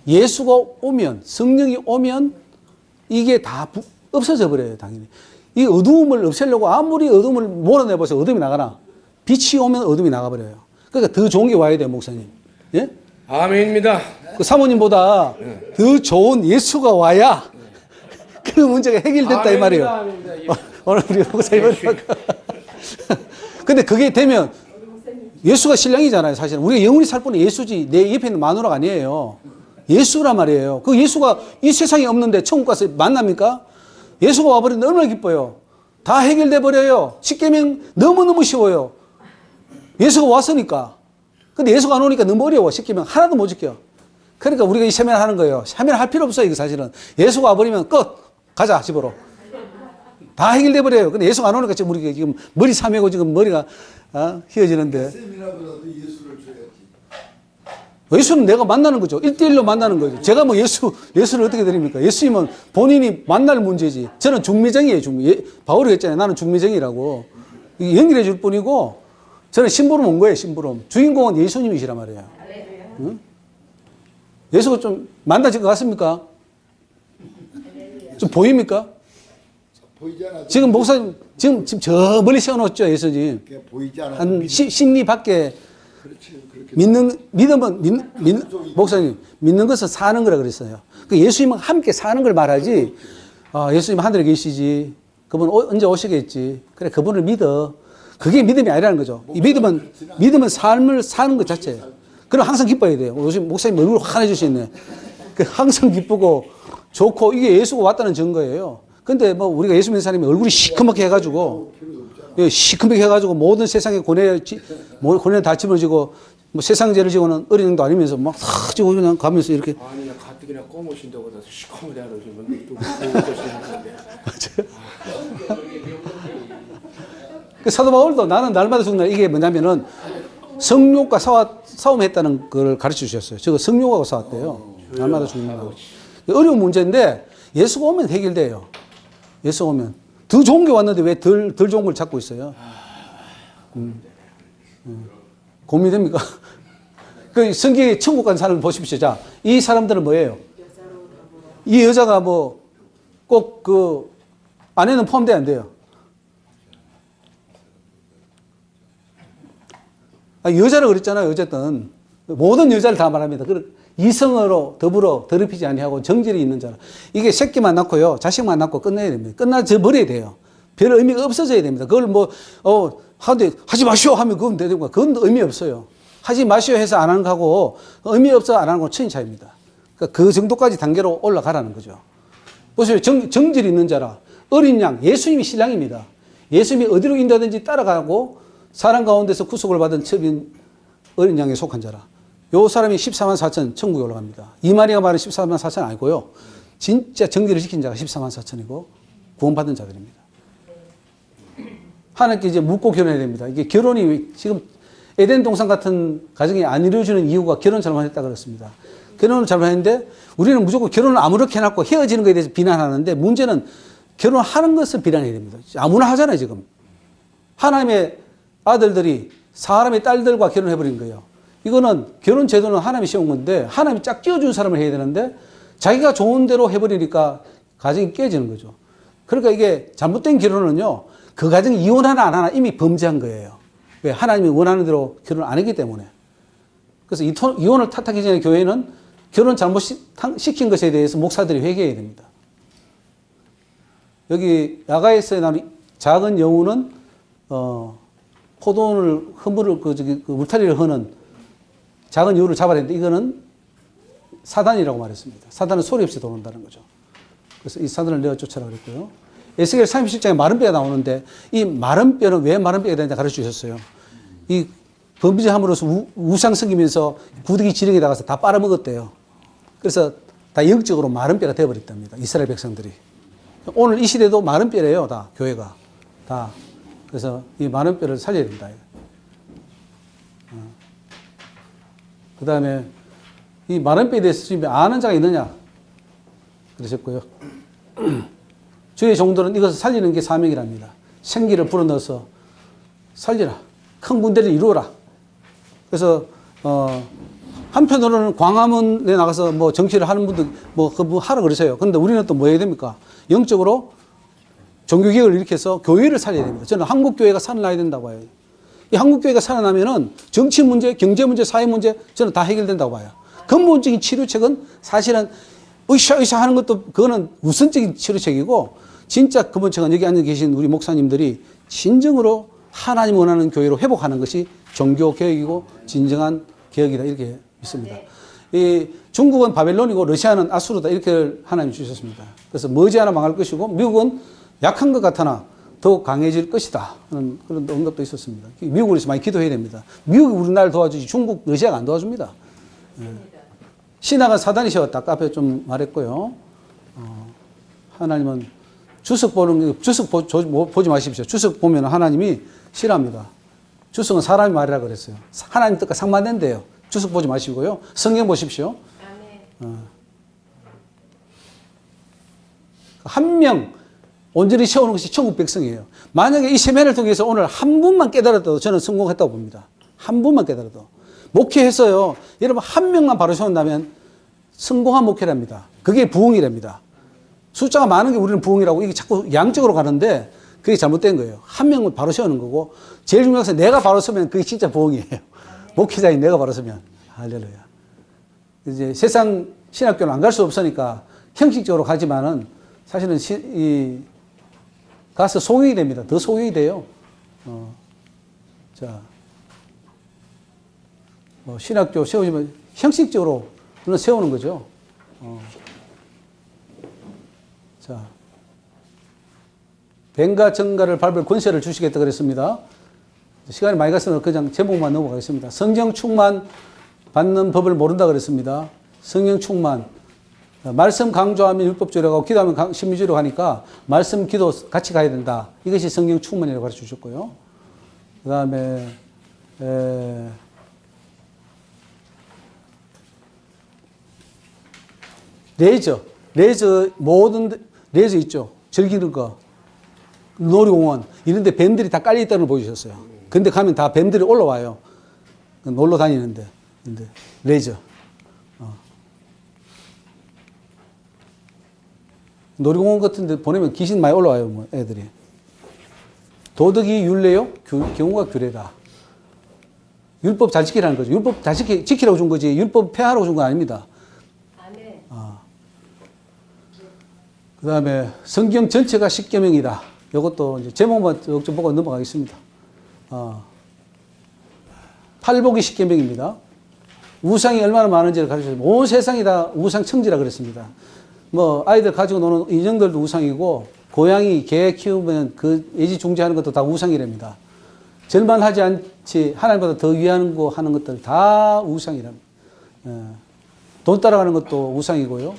예수가 오면, 성령이 오면 이게 다 없어져 버려요, 당연히. 이 어두움을 없애려고 아무리 어둠을 몰아내보세요. 어둠이 나가나? 빛이 오면 어둠이 나가버려요. 그러니까 더 좋은 게 와야 돼요, 목사님. 예? 아멘입니다. 그 사모님보다 더 좋은 예수가 와야 그 문제가 해결됐다 이 말이에요. 아멘입니다. 예. 오늘 우리 목사님 근데 그게 되면 예수가 신랑이잖아요, 사실은. 우리가 영원히 살 분은 예수지 내 옆에 있는 마누라가 아니에요. 예수란 말이에요. 그 예수가 이 세상에 없는데 천국 가서 만납니까? 예수가 와버리는데 얼마나 기뻐요. 다 해결돼 버려요. 십계명 너무너무 쉬워요. 예수가 왔으니까. 근데 예수가 안 오니까 너무 어려워. 십계명 하나도 못 지켜. 그러니까 우리가 이 세면을 하는 거예요. 세면을 할 필요 없어요, 이거 사실은. 예수가 와버리면 끝! 가자, 집으로. 다 해결돼 버려요. 근데 예수가 안 오니까 지금 우리가 지금 머리 삼매고 지금 머리가 휘어지는데. 쌤이라고라도 예수를 줘야지. 예수는 내가 만나는 거죠. 1대1로 만나는 거죠. 제가 뭐 예수를 어떻게 드립니까? 예수님은 본인이 만날 문제지. 저는 중매정이에요, 바울이 했잖아요. 나는 중매정이라고. 연결해 줄 뿐이고, 저는 심부름 온 거예요, 심부름. 주인공은 예수님이시란 말이에요. 응? 예수가 좀 만나질 것 같습니까? 좀 보입니까? 보이지 않아. 지금 목사님, 지금 저 멀리 세워놓았죠, 예수님. 그게 보이지 않아. 한 심리 밖에 그렇지. 그렇게. 믿음은, 목사님, 믿는 것은 사는 거라 그랬어요. 그 예수님은 함께 사는 걸 말하지, 예수님 하늘에 계시지, 그분 언제 오시겠지. 그래, 그분을 믿어. 그게 믿음이 아니라는 거죠. 이 믿음은 삶을 사는 것 자체예요. 그럼 항상 기뻐야 돼요. 요즘 목사님 얼굴 환해주시네. 항상 기쁘고 좋고, 이게 예수가 왔다는 증거예요. 근데 뭐 우리가 예수 믿는 사람이 얼굴이 시커멓게 해가지고, 시커멓게 해가지고 모든 세상의 고뇌에 다 집어지고, 뭐 세상 죄를 지고는 어린애도 아니면서 막 탁 지고 그냥 가면서 이렇게. 아니, 나 가뜩이나 검으신다고 해서 시커멓게 하러시면 또 못하시는데. 맞아요. 그 사도 바울도 나는 날마다 죽는 날, 이게 뭐냐면은 성욕과 싸움했다는 걸 가르쳐 주셨어요. 저거 성욕하고 싸웠대요. 날마다 죽는 날. 어려운 문제인데 예수가 오면 해결돼요. 예수가 오면. 더 좋은 게 왔는데 왜 덜 좋은 걸 찾고 있어요? 고민됩니까? 그 성경에 천국 간 사람을 보십시오. 자, 이 사람들은 뭐예요? 이 여자가 뭐 꼭 그 안에는 포함돼야 안 돼요. 여자라 그랬잖아요. 어쨌든 모든 여자를 다 말합니다. 이성으로 더불어 더럽히지 아니하고 정질이 있는 자라. 이게 새끼만 낳고요, 자식만 낳고 끝내야 됩니다. 끝나져 버려야 돼요. 별 의미가 없어져야 됩니다. 그걸 뭐 하는데 하지 마시오 하면 그건 되는 거야. 그건 의미 없어요. 하지 마시오 해서 안 하는 거하고 의미 없어 안 하는 건 천지 차이입니다. 그러니까 그 정도까지 단계로 올라가라는 거죠. 보세요. 정질 있는 자라. 어린 양, 예수님이 신랑입니다. 예수님이 어디로 인도하든지 따라가고 사람 가운데서 구속을 받은 첩인 어린 양에 속한 자라. 요 사람이 14만 4천 천국에 올라갑니다. 이마리가 말은 14만 4천 아니고요. 진짜 정죄를 지킨 자가 14만 4천이고 구원받은 자들입니다. 하나님께 이제 묻고 결혼해야 됩니다. 이게 결혼이 지금 에덴 동산 같은 가정이 안 이루어지는 이유가 결혼 잘못했다 그렇습니다. 결혼을 잘못했는데 우리는 무조건 결혼을 아무렇게 해놓고 헤어지는 것에 대해서 비난하는데 문제는 결혼하는 것을 비난해야 됩니다. 아무나 하잖아요, 지금. 하나님의 아들들이 사람의 딸들과 결혼해버린 거예요. 이거는 결혼 제도는 하나님이 세운 건데 하나님이 짝 지어준 사람을 해야 되는데 자기가 좋은 대로 해버리니까 가정이 깨지는 거죠. 그러니까 이게 잘못된 결혼은요, 그 가정이 이혼하나 안 하나 이미 범죄한 거예요. 왜? 하나님이 원하는 대로 결혼을 안 했기 때문에. 그래서 이혼을 탓하기 전에 교회는 결혼 잘못 시킨 것에 대해서 목사들이 회개해야 됩니다. 여기 야가에서 나오는 작은 여우는 포도원을 그 울타리를 허는 작은 여우를 잡아야 되는데 이거는 사단이라고 말했습니다. 사단은 소리 없이 도는다는 거죠. 그래서 이 사단을 내어 쫓아라 그랬고요. 에스겔 37장에 마른 뼈가 나오는데 이 마른 뼈는 왜 마른 뼈가 되는지 가르쳐 주셨어요. 이 범죄함으로써 우상 섬기면서 구더기 지렁이 나가서 다 빨아먹었대요. 그래서 다 영적으로 마른 뼈가 되어버렸답니다. 이스라엘 백성들이. 오늘 이 시대도 마른 뼈래요. 다 교회가. 다. 그래서 이 마른 뼈를 살려야 된다. 그 다음에 이 마른 뼈에 대해서 지금 아는 자가 있느냐 그러셨고요. 주의 종들은 이것을 살리는 게 사명이랍니다. 생기를 불어넣어서 살리라. 큰 군대를 이루어라. 그래서 한편으로는 광화문에 나가서 뭐 정치를 하는 분들 뭐 하라 그러세요. 그런데 우리는 또 뭐 해야 됩니까? 영적으로 종교개혁을 일으켜서 교회를 살려야 됩니다. 저는 한국교회가 살아나야 된다고 봐요. 이 한국교회가 살아나면은 정치 문제, 경제 문제, 사회 문제 저는 다 해결된다고 봐요. 근본적인 치료책은 사실은 으쌰 하는 것도 그거는 우선적인 치료책이고 진짜 근본책은 여기 앉아 계신 우리 목사님들이 진정으로 하나님 원하는 교회로 회복하는 것이 종교개혁이고 진정한 개혁이다 이렇게 믿습니다. 이 중국은 바벨론이고 러시아는 아수르다 이렇게 하나님이 주셨습니다. 그래서 머지않아 망할 것이고 미국은 약한 것 같으나 더 강해질 것이다 하는 그런 언급도 있었습니다. 미국을 위해서 많이 기도해야 됩니다. 미국이 우리나라를 도와주지 중국, 러시아가 안 도와줍니다. 신학은 사단이 세웠다. 아까 앞에 좀 말했고요. 하나님은 주석 보지 마십시오. 주석 보면 하나님이 싫어합니다. 주석은 사람이 말이라 그랬어요. 하나님 뜻과 상반된대요. 주석 보지 마시고요. 성경 보십시오. 한 명 온전히 세우는 것이 천국 백성이에요. 만약에 이 세면을 통해서 오늘 한 분만 깨달아도 저는 성공했다고 봅니다. 한 분만 깨달아도. 목회했어요. 여러분 한 명만 바로 세운다면 성공한 목회랍니다. 그게 부흥이랍니다. 숫자가 많은 게 우리는 부흥이라고 이게 자꾸 양적으로 가는데 그게 잘못된 거예요. 한 명은 바로 세우는 거고 제일 중요한 것은 내가 바로 서면 그게 진짜 부흥이에요. 목회자인 내가 바로 서면. 할렐루야. 이제 세상 신학교는 안 갈 수 없으니까 형식적으로 가지만은 사실은 가서 소용이 됩니다. 더 소용이 돼요. 자, 뭐 신학교 세우지만 형식적으로 세우는 거죠. 자, 뱀과 정갈을 밟을 권세를 주시겠다 그랬습니다. 시간이 많이 갔으면 그냥 제목만 넘어가겠습니다. 성령 충만 받는 법을 모른다 그랬습니다. 성령 충만. 말씀 강조하면 율법주의라고 하고 기도하면 신비주의라고 하니까 말씀 기도 같이 가야 된다. 이것이 성령 충만이라고 가르쳐 주셨고요. 그 다음에 레저 모든 레저 있죠. 즐기는 거 놀이공원 이런 데 뱀들이 다 깔려 있다는 걸 보여주셨어요. 근데 가면 다 뱀들이 올라와요. 놀러 다니는데 근데 레저 놀이공원 같은 데 보내면 귀신 많이 올라와요, 뭐, 애들이. 도덕이 율례요? 경우가 규례다. 율법 잘 지키라는 거죠. 율법 잘 지키라고 준 거지, 율법 폐하라고 준 건 아닙니다. 그 다음에 성경 전체가 십계명이다. 이것도 이제 제목만 좀 보고 넘어가겠습니다. 팔복이 십계명입니다. 우상이 얼마나 많은지를 가르쳐줍니다. 온 세상이 다 우상 청지라 그랬습니다. 뭐 아이들 가지고 노는 인형들도 우상이고 고양이, 개 키우면 그 애지중지하는 것도 다 우상이랍니다. 절만하지 않지 하나님보다 더 위하는 거 하는 것들 다 우상이랍니다. 돈 따라가는 것도 우상이고요.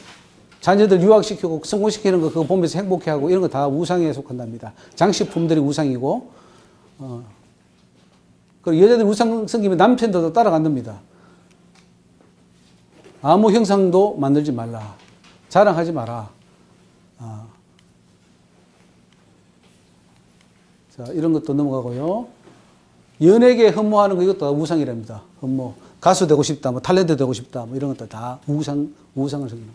자녀들 유학시키고 성공시키는 거 그거 보면서 행복해하고 이런 거 다 우상에 속한답니다. 장식품들이 우상이고 그리고 여자들 우상 섬기면 남편들도 따라간답니다. 아무 형상도 만들지 말라. 자랑하지 마라. 자, 이런 것도 넘어가고요. 연예계 흠모하는 거 이것도 우상이랍니다. 흠모. 가수 되고 싶다, 뭐 탤런트 되고 싶다, 뭐 이런 것도 다 우상을 생깁니다.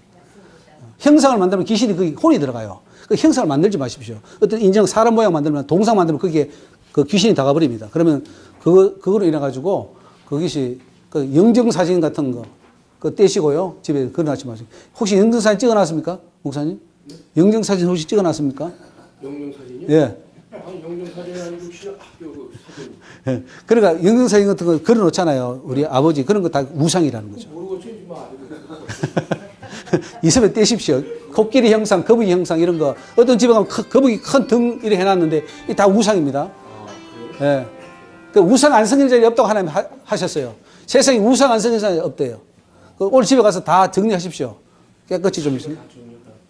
형상을 만들면 귀신이 거기 혼이 들어가요. 그 형상을 만들지 마십시오. 어떤 인정 사람 모양 만들면 동상 만들면 거기에 그 귀신이 다가버립니다. 그러면 그거로 인해 가지고 그것이 그 영정사진 같은 거 그거 떼시고요. 집에 걸어놨지 마세요. 혹시 영정사진 찍어놨습니까? 목사님? 영정사진 혹시 찍어놨습니까? 영정사진이요? 예. 아니 영정사진이 아니고 신학교 그 사진. 예. 그러니까 영정사진 같은 거 걸어놓잖아요. 우리 아버지. 그런 거 다 우상이라는 거죠. 모르겠지 뭐 알고. 있으면 떼십시오. 코끼리 형상, 거북이 형상 이런 거. 어떤 집에 가면 거북이 큰 등 이렇게 해놨는데 이게 다 우상입니다. 예. 그 우상 안 섬기는 자리 없다고 하나님 하셨어요. 세상에 우상 안 섬기는 자리 없대요. 그 오늘 집에 가서 다 정리하십시오. 깨끗이 좀.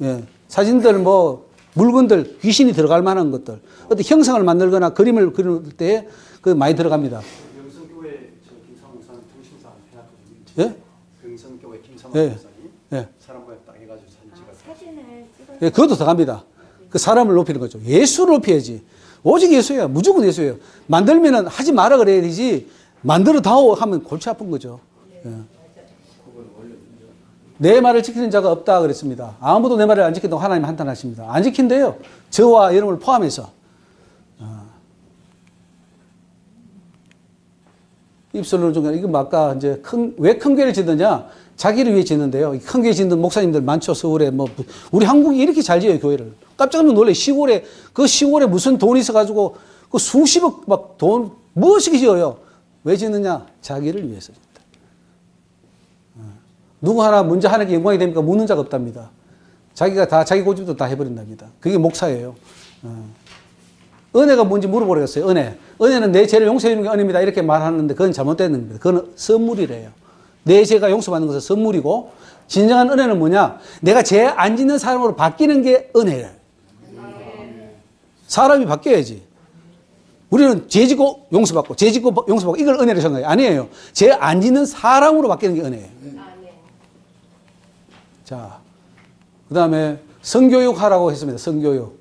예. 사진들 뭐 물건들 귀신이 들어갈 만한 것들. 어떤 형상을 만들거나 그림을 그릴 때 그 많이 들어갑니다. 명성교회 저 김상훈 목사님 통신사 해놨거든요. 예? 명성교회 김상훈 예. 목사님 예. 사람 모양 딱 해가지고 사진 찍어서. 사진을 찍어. 예, 그것도 들어갑니다. 그 사람을 높이는 거죠. 예수를 높여야지. 오직 예수예요. 무조건 예수예요. 만들면은 하지 마라 그래야 되지. 만들어 다오 하면 골치 아픈 거죠. 예. 내 말을 지키는 자가 없다 그랬습니다. 아무도 내 말을 안 지킨다고 하나님 한탄하십니다. 안 지킨대요. 저와 여러분을 포함해서. 입술로 좀 이거 뭐 아까 이제 왜 큰 교회를 짓느냐? 자기를 위해 짓는데요. 큰 교회 짓는 목사님들 많죠. 서울에 뭐 우리 한국이 이렇게 잘 지어요 교회를. 깜짝 놀래. 시골에 그 시골에 무슨 돈이 있어가지고 그 수십억 막 돈 무엇이 지어요? 왜 짓느냐? 자기를 위해서 짓다. 누구 하나 먼저 하나님께 영광이 됩니까? 묻는 자가 없답니다. 자기가 다 자기 고집도 다 해버린답니다. 그게 목사예요. 은혜가 뭔지 물어보겠어요. 은혜는 내 죄를 용서해 주는 게 은혜입니다. 이렇게 말하는데 그건 잘못된 겁니다. 그건 선물이래요. 내 죄가 용서받는 것은 선물이고 진정한 은혜는 뭐냐? 내가 죄 안 짓는 사람으로 바뀌는 게 은혜예요. 사람이 바뀌어야지. 우리는 죄 짓고 용서받고 죄 짓고 용서받고 이걸 은혜로 생각해요. 아니에요. 죄 안 짓는 사람으로 바뀌는 게 은혜예요. 자, 그 다음에 성교육 하라고 했습니다. 성교육.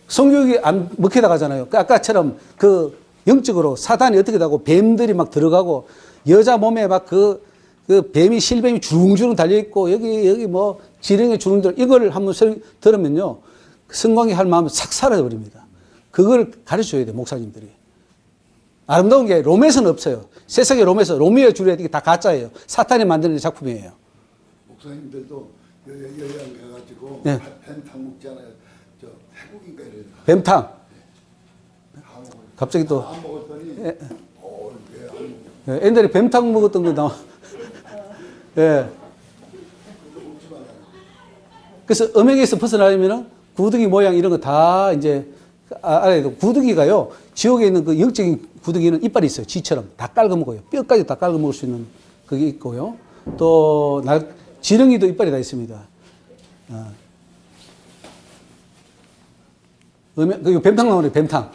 성교육이 안 먹혀 나가잖아요. 아까처럼 그 영적으로 사단이 어떻게 하고 뱀들이 막 들어가고 여자 몸에 막 그 뱀이 실뱀이 주릉주릉 달려있고 여기 뭐 지렁이 주릉들 이걸 한번 들으면요. 성광이 할 마음이 싹 사라져버립니다. 그걸 가르쳐줘야 돼요. 목사님들이. 아름다운 게 롬에서는 없어요. 세상의 로미오 줄리엣 이게 다 가짜예요. 사탄이 만드는 작품이에요. 목사님들도 여행 가가지고 네. 뱀탕 먹잖아요. 저 태국인가 이래요. 뱀탕. 다 먹어요. 갑자기 또 안 먹었더니 예. 왜안 먹어? 예, 옛날에 뱀탕 먹었던 거 나와. 예. 그래서 음행에서 벗어나려면은 구더기 모양 이런 거 다 이제 알아야 돼. 구더기가요. 지옥에 있는 그 영적인 구더기는 이빨이 있어요. 쥐처럼 다 깔고 먹어요. 뼈까지 다 깔고 먹을 수 있는 그게 있고요. 또 지렁이도 이빨이 다 있습니다. 그 뱀탕 나오네. 뱀탕.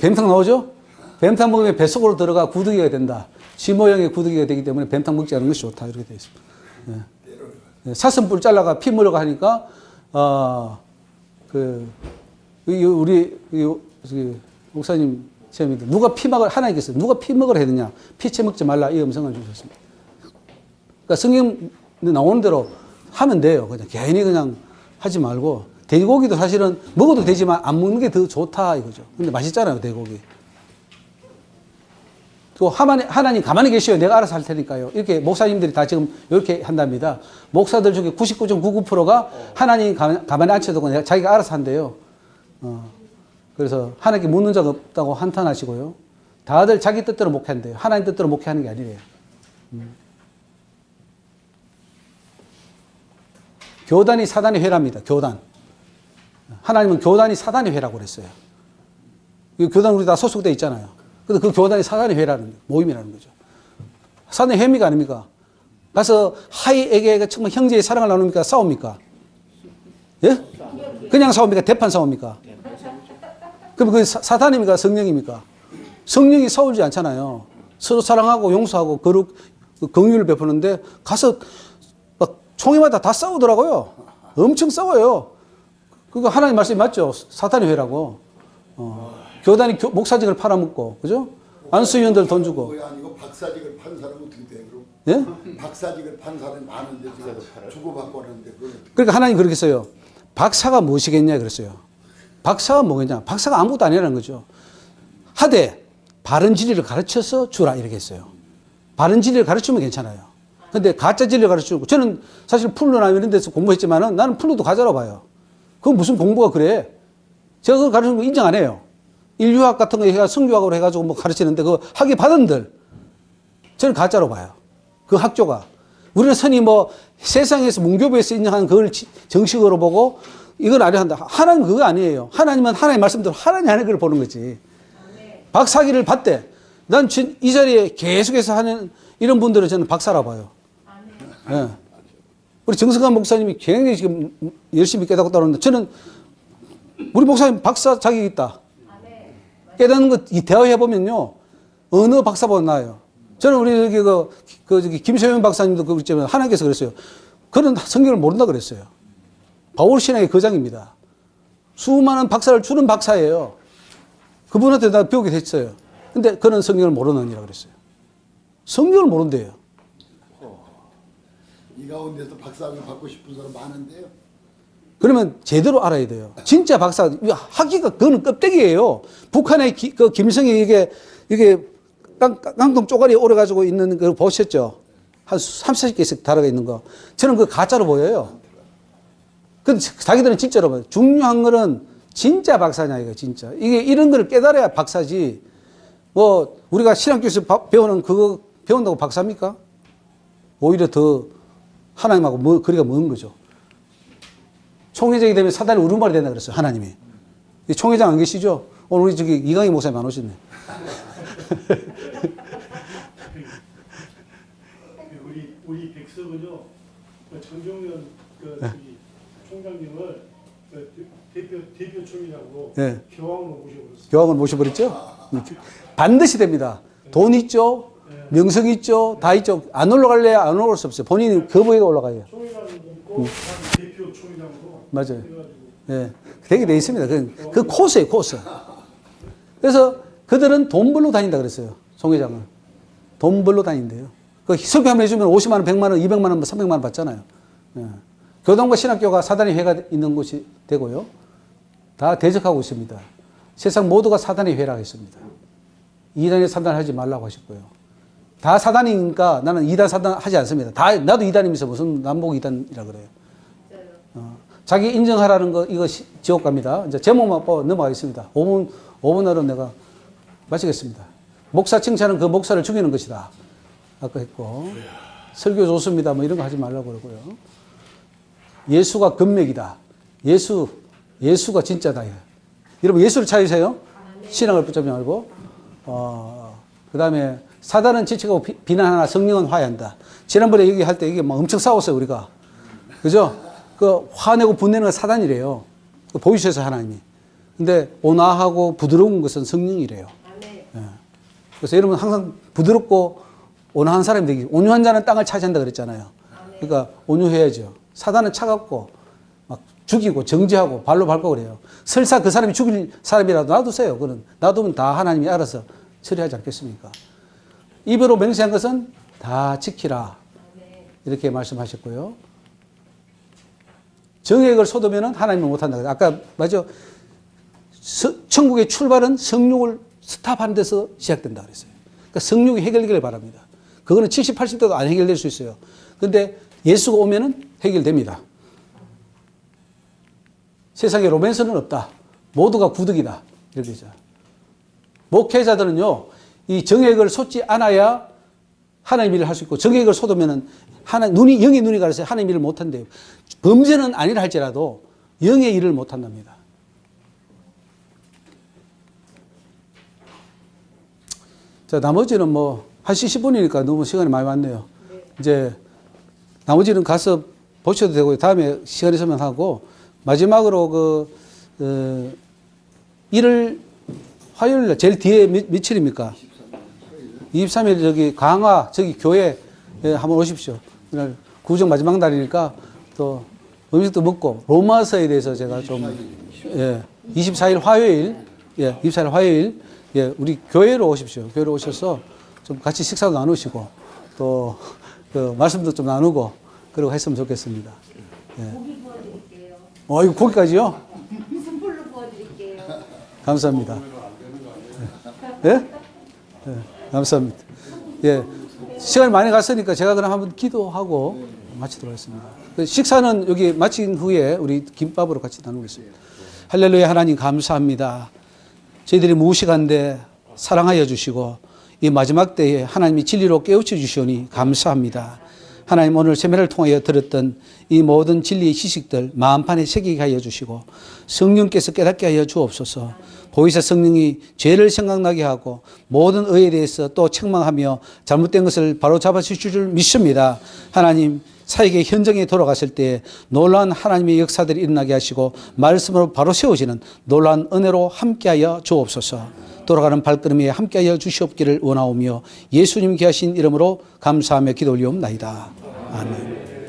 뱀탕 나오죠? 뱀탕 먹으면 뱃속으로 들어가 구더기가 된다. 쥐 모양의 구더기가 되기 때문에 뱀탕 먹지 않는 것이 좋다. 이렇게 되어 있습니다. 예. 사슴뿔 잘라가 피 물어가 하니까, 우리 목사님 쌤입니다. 누가 하나님께서 누가 피 먹으라 했느냐? 피채 먹지 말라. 이 음성을 주셨습니다. 그러니까 성경 나오는 대로 하면 돼요. 그냥 괜히 그냥 하지 말고. 돼지고기도 사실은 먹어도 되지만 안 먹는 게 더 좋다 이거죠. 근데 맛있잖아요, 돼지고기. 또 하나님 가만히 계셔요. 내가 알아서 할 테니까요. 이렇게 목사님들이 다 지금 이렇게 한답니다. 목사들 중에 99.99%가 하나님 가만히 앉혀두고 자기가 알아서 한대요. 그래서 하나님께 묻는 적 없다고 한탄하시고요. 다들 자기 뜻대로 목회한대요. 하나님 뜻대로 목회하는 게 아니래요. 교단이 사단의 회랍니다. 교단. 하나님은 교단이 사단의 회라고 그랬어요. 이 교단 우리 다 소속돼 있잖아요. 근데 그 교단이 사단의 회라는 모임이라는 거죠. 사단의 회입니까 아닙니까? 가서 하이에게 정말 형제의 사랑을 나눕니까? 싸웁니까? 예? 그냥 싸웁니까? 대판 싸웁니까? 그럼 그 사단입니까? 성령입니까? 성령이 싸우지 않잖아요. 서로 사랑하고 용서하고 거룩 긍휼을 베푸는데 가서 총회마다 다 싸우더라고요. 엄청 싸워요. 그거 하나님 말씀이 맞죠? 사탄의 회라고. 교단이 목사직을 팔아먹고, 그죠? 안수위원들 돈 주고. 그게 아니고 박사직을 판 사람은 어떻게 돼, 그럼? 예? 박사직을 판 사람이 많은데 지금 주고받고 하는데 그걸 그러니까 하나님 그렇게 써요. 박사가 무엇이겠냐 그랬어요. 박사가 뭐겠냐? 박사가 아무것도 아니라는 거죠. 하되 바른 진리를 가르쳐서 주라 이렇게 했어요. 바른 진리를 가르치면 괜찮아요. 근데 가짜 진리를 가르치고 저는 사실 풀로나 이런 데서 공부했지만은 나는 풀로도 가짜라고 봐요. 그건 무슨 공부가 그래? 제가 그걸 가르치는 거 인정 안 해요. 인류학 같은 거 해가 성교학으로 해가지고 뭐 가르치는데 그거 학위 받은들 저는 가짜로 봐요. 그 학교가. 우리는 선이 뭐 세상에서 문교부에서 인정하는 그걸 정식으로 보고 이건 아니라 한다. 하나님 그거 아니에요. 하나님은 하나님의 말씀대로 하나님 안에 그걸 보는 거지. 박사학위를 받대. 난 이 자리에 계속해서 하는 이런 분들은 저는 박사라 봐요. 예. 우리 정승환 목사님이 굉장히 지금 열심히 깨닫고 따르는데 저는 우리 목사님 박사 자격이 있다. 깨닫는 거 이 대화해보면요. 어느 박사보다 나아요. 저는 우리 저기 김세현 박사님도 그랬지만 하나님께서 그랬어요. 그는 성경을 모른다 그랬어요. 바울 신학의 거장입니다. 수많은 박사를 주는 박사예요. 그분한테 나 배우게 됐어요. 근데 그는 성경을 모르느니라 그랬어요. 성경을 모른대요. 이 가운데서 박사학위 받고 싶은 사람 많은데요. 그러면 제대로 알아야 돼요. 진짜 박사, 학위가 그거는 껍데기예요. 북한의 그 김성이 이게 깡통 쪼가리에 오래가지고 있는 거 보셨죠? 한 30, 40개씩 달아가 있는 거. 저는 그거 가짜로 보여요. 근데 자기들은 진짜로 봐요. 중요한 거는 진짜 박사냐, 이거 진짜. 이게 이런 거를 깨달아야 박사지. 뭐, 우리가 신학교에서 배우는 그거 배운다고 박사입니까? 오히려 더 하나님하고 거리가 먼 거죠. 총회장이 되면 사단이 우르말이 된다 그랬어요, 하나님이. 이 총회장 안 계시죠? 오늘 우리 저기 이강희 목사님 안 오셨네. 우리 백석은요, 정경련 저기 총장님을 대표총이라고 네. 교황으로 모셔버렸어요. 교황을 모셔버렸죠? 반드시 됩니다. 돈 있죠? 명성 있죠? 다 있죠? 안 올라갈래야 안 올라갈 수 없어요. 본인이 거부해가 올라가요. 총회장이 있고 대표총장으로 맞아요. 해가지고 예. 되게 돼 있습니다. 그 코스예요, 코스. 그래서 그들은 돈 벌러 다닌다 그랬어요. 총회장은. 돈 벌러 다닌대요. 그 설교 한번 해주면 50만 원, 100만 원, 200만 원, 300만 원 받잖아요. 예. 교단과 신학교가 사단의 회가 있는 곳이 되고요. 다 대적하고 있습니다. 세상 모두가 사단의 회라고 했습니다. 이단의 사단 하지 말라고 하셨고요. 다 사단이니까 나는 이단 사단 하지 않습니다. 나도 이단이면서 무슨 남북 이단이라 그래요. 자기 인정하라는 거 이거 지옥 갑니다. 이제 제목만 넘어가겠습니다. 5분 안으로 내가 마치겠습니다. 목사 칭찬은 그 목사를 죽이는 것이다. 아까 했고 설교 좋습니다. 뭐 이런 거 하지 말라고 그러고요. 예수가 금맥이다. 예수가 진짜다. 여러분 예수를 찾으세요. 신앙을 붙잡지 말고. 그 다음에 사단은 지치고 비난하나 성령은 화해한다. 지난번에 얘기할 때 이게 막 엄청 싸웠어요, 우리가. 그죠? 그 화내고 분내는 건 사단이래요. 보이셔서 하나님이. 근데 온화하고 부드러운 것은 성령이래요. 예. 그래서 여러분 항상 부드럽고 온화한 사람이 되기. 온유한 자는 땅을 차지한다 그랬잖아요. 그러니까 온유해야죠. 사단은 차갑고 막 죽이고 정죄하고 발로 밟고 그래요. 설사 그 사람이 죽일 사람이라도 놔두세요. 그는 놔두면 다 하나님이 알아서 처리하지 않겠습니까? 입으로 맹세한 것은 다 지키라. 이렇게 말씀하셨고요. 정액을 쏟으면 하나님은 못한다. 아까 맞죠? 천국의 출발은 성욕을 스탑하는 데서 시작된다 그랬어요. 그러니까 성욕이 해결되기를 바랍니다. 그거는 70, 80대도 안 해결될 수 있어요. 그런데 예수가 오면은 해결됩니다. 세상에 로맨스는 없다. 모두가 구득이다. 이렇게 죠. 목회자들은요, 이 정액을 쏟지 않아야 하나님 일을 할 수 있고, 정액을 쏟으면은 영의 눈이 가려서 하나님 일을 못 한대요. 범죄는 아니라 할지라도 영의 일을 못 한답니다. 자, 나머지는 뭐, 1시 10분이니까 너무 시간이 많이 왔네요. 이제, 나머지는 가서 보셔도 되고요. 다음에 시간 있으면 하고, 마지막으로 화요일 날, 제일 뒤에 며칠입니까? 23일 저기 강화, 저기 교회 한번 오십시오. 그날 구정 마지막 날이니까 또 음식도 먹고 로마서에 대해서 제가 좀 24일 화요일 24일 화요일 우리 교회로 오십시오. 교회로 오셔서 좀 같이 식사도 나누시고 또 그 말씀도 좀 나누고 그러고 했으면 좋겠습니다. 고기 구워드릴게요. 이거 고기까지요? 숯불로 구워드릴게요. 감사합니다. 예? 감사합니다. 시간이 많이 갔으니까 제가 그럼 한번 기도하고 마치도록 하겠습니다. 식사는 여기 마친 후에 우리 김밥으로 같이 나누겠습니다. 할렐루야. 하나님 감사합니다. 저희들이 무식한데 사랑하여 주시고 이 마지막 때에 하나님이 진리로 깨우쳐 주시오니 감사합니다. 하나님 오늘 세미나를 통하여 들었던 이 모든 진리의 지식들 마음판에 새기게 하여 주시고 성령께서 깨닫게 하여 주옵소서. 보이사 성령이 죄를 생각나게 하고 모든 의에 대해서 또 책망하며 잘못된 것을 바로 잡아주실 줄 믿습니다. 하나님 사역의 현장에 돌아갔을 때 놀라운 하나님의 역사들이 일어나게 하시고 말씀으로 바로 세워지는 놀라운 은혜로 함께하여 주옵소서. 돌아가는 발걸음에 함께하여 주시옵기를 원하오며 예수님 귀하신 이름으로 감사하며 기도 올리옵나이다. 아멘.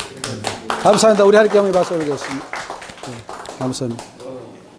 감사합니다. 우리 하나님께 한번 박수 올리겠습니다. 감사합니다.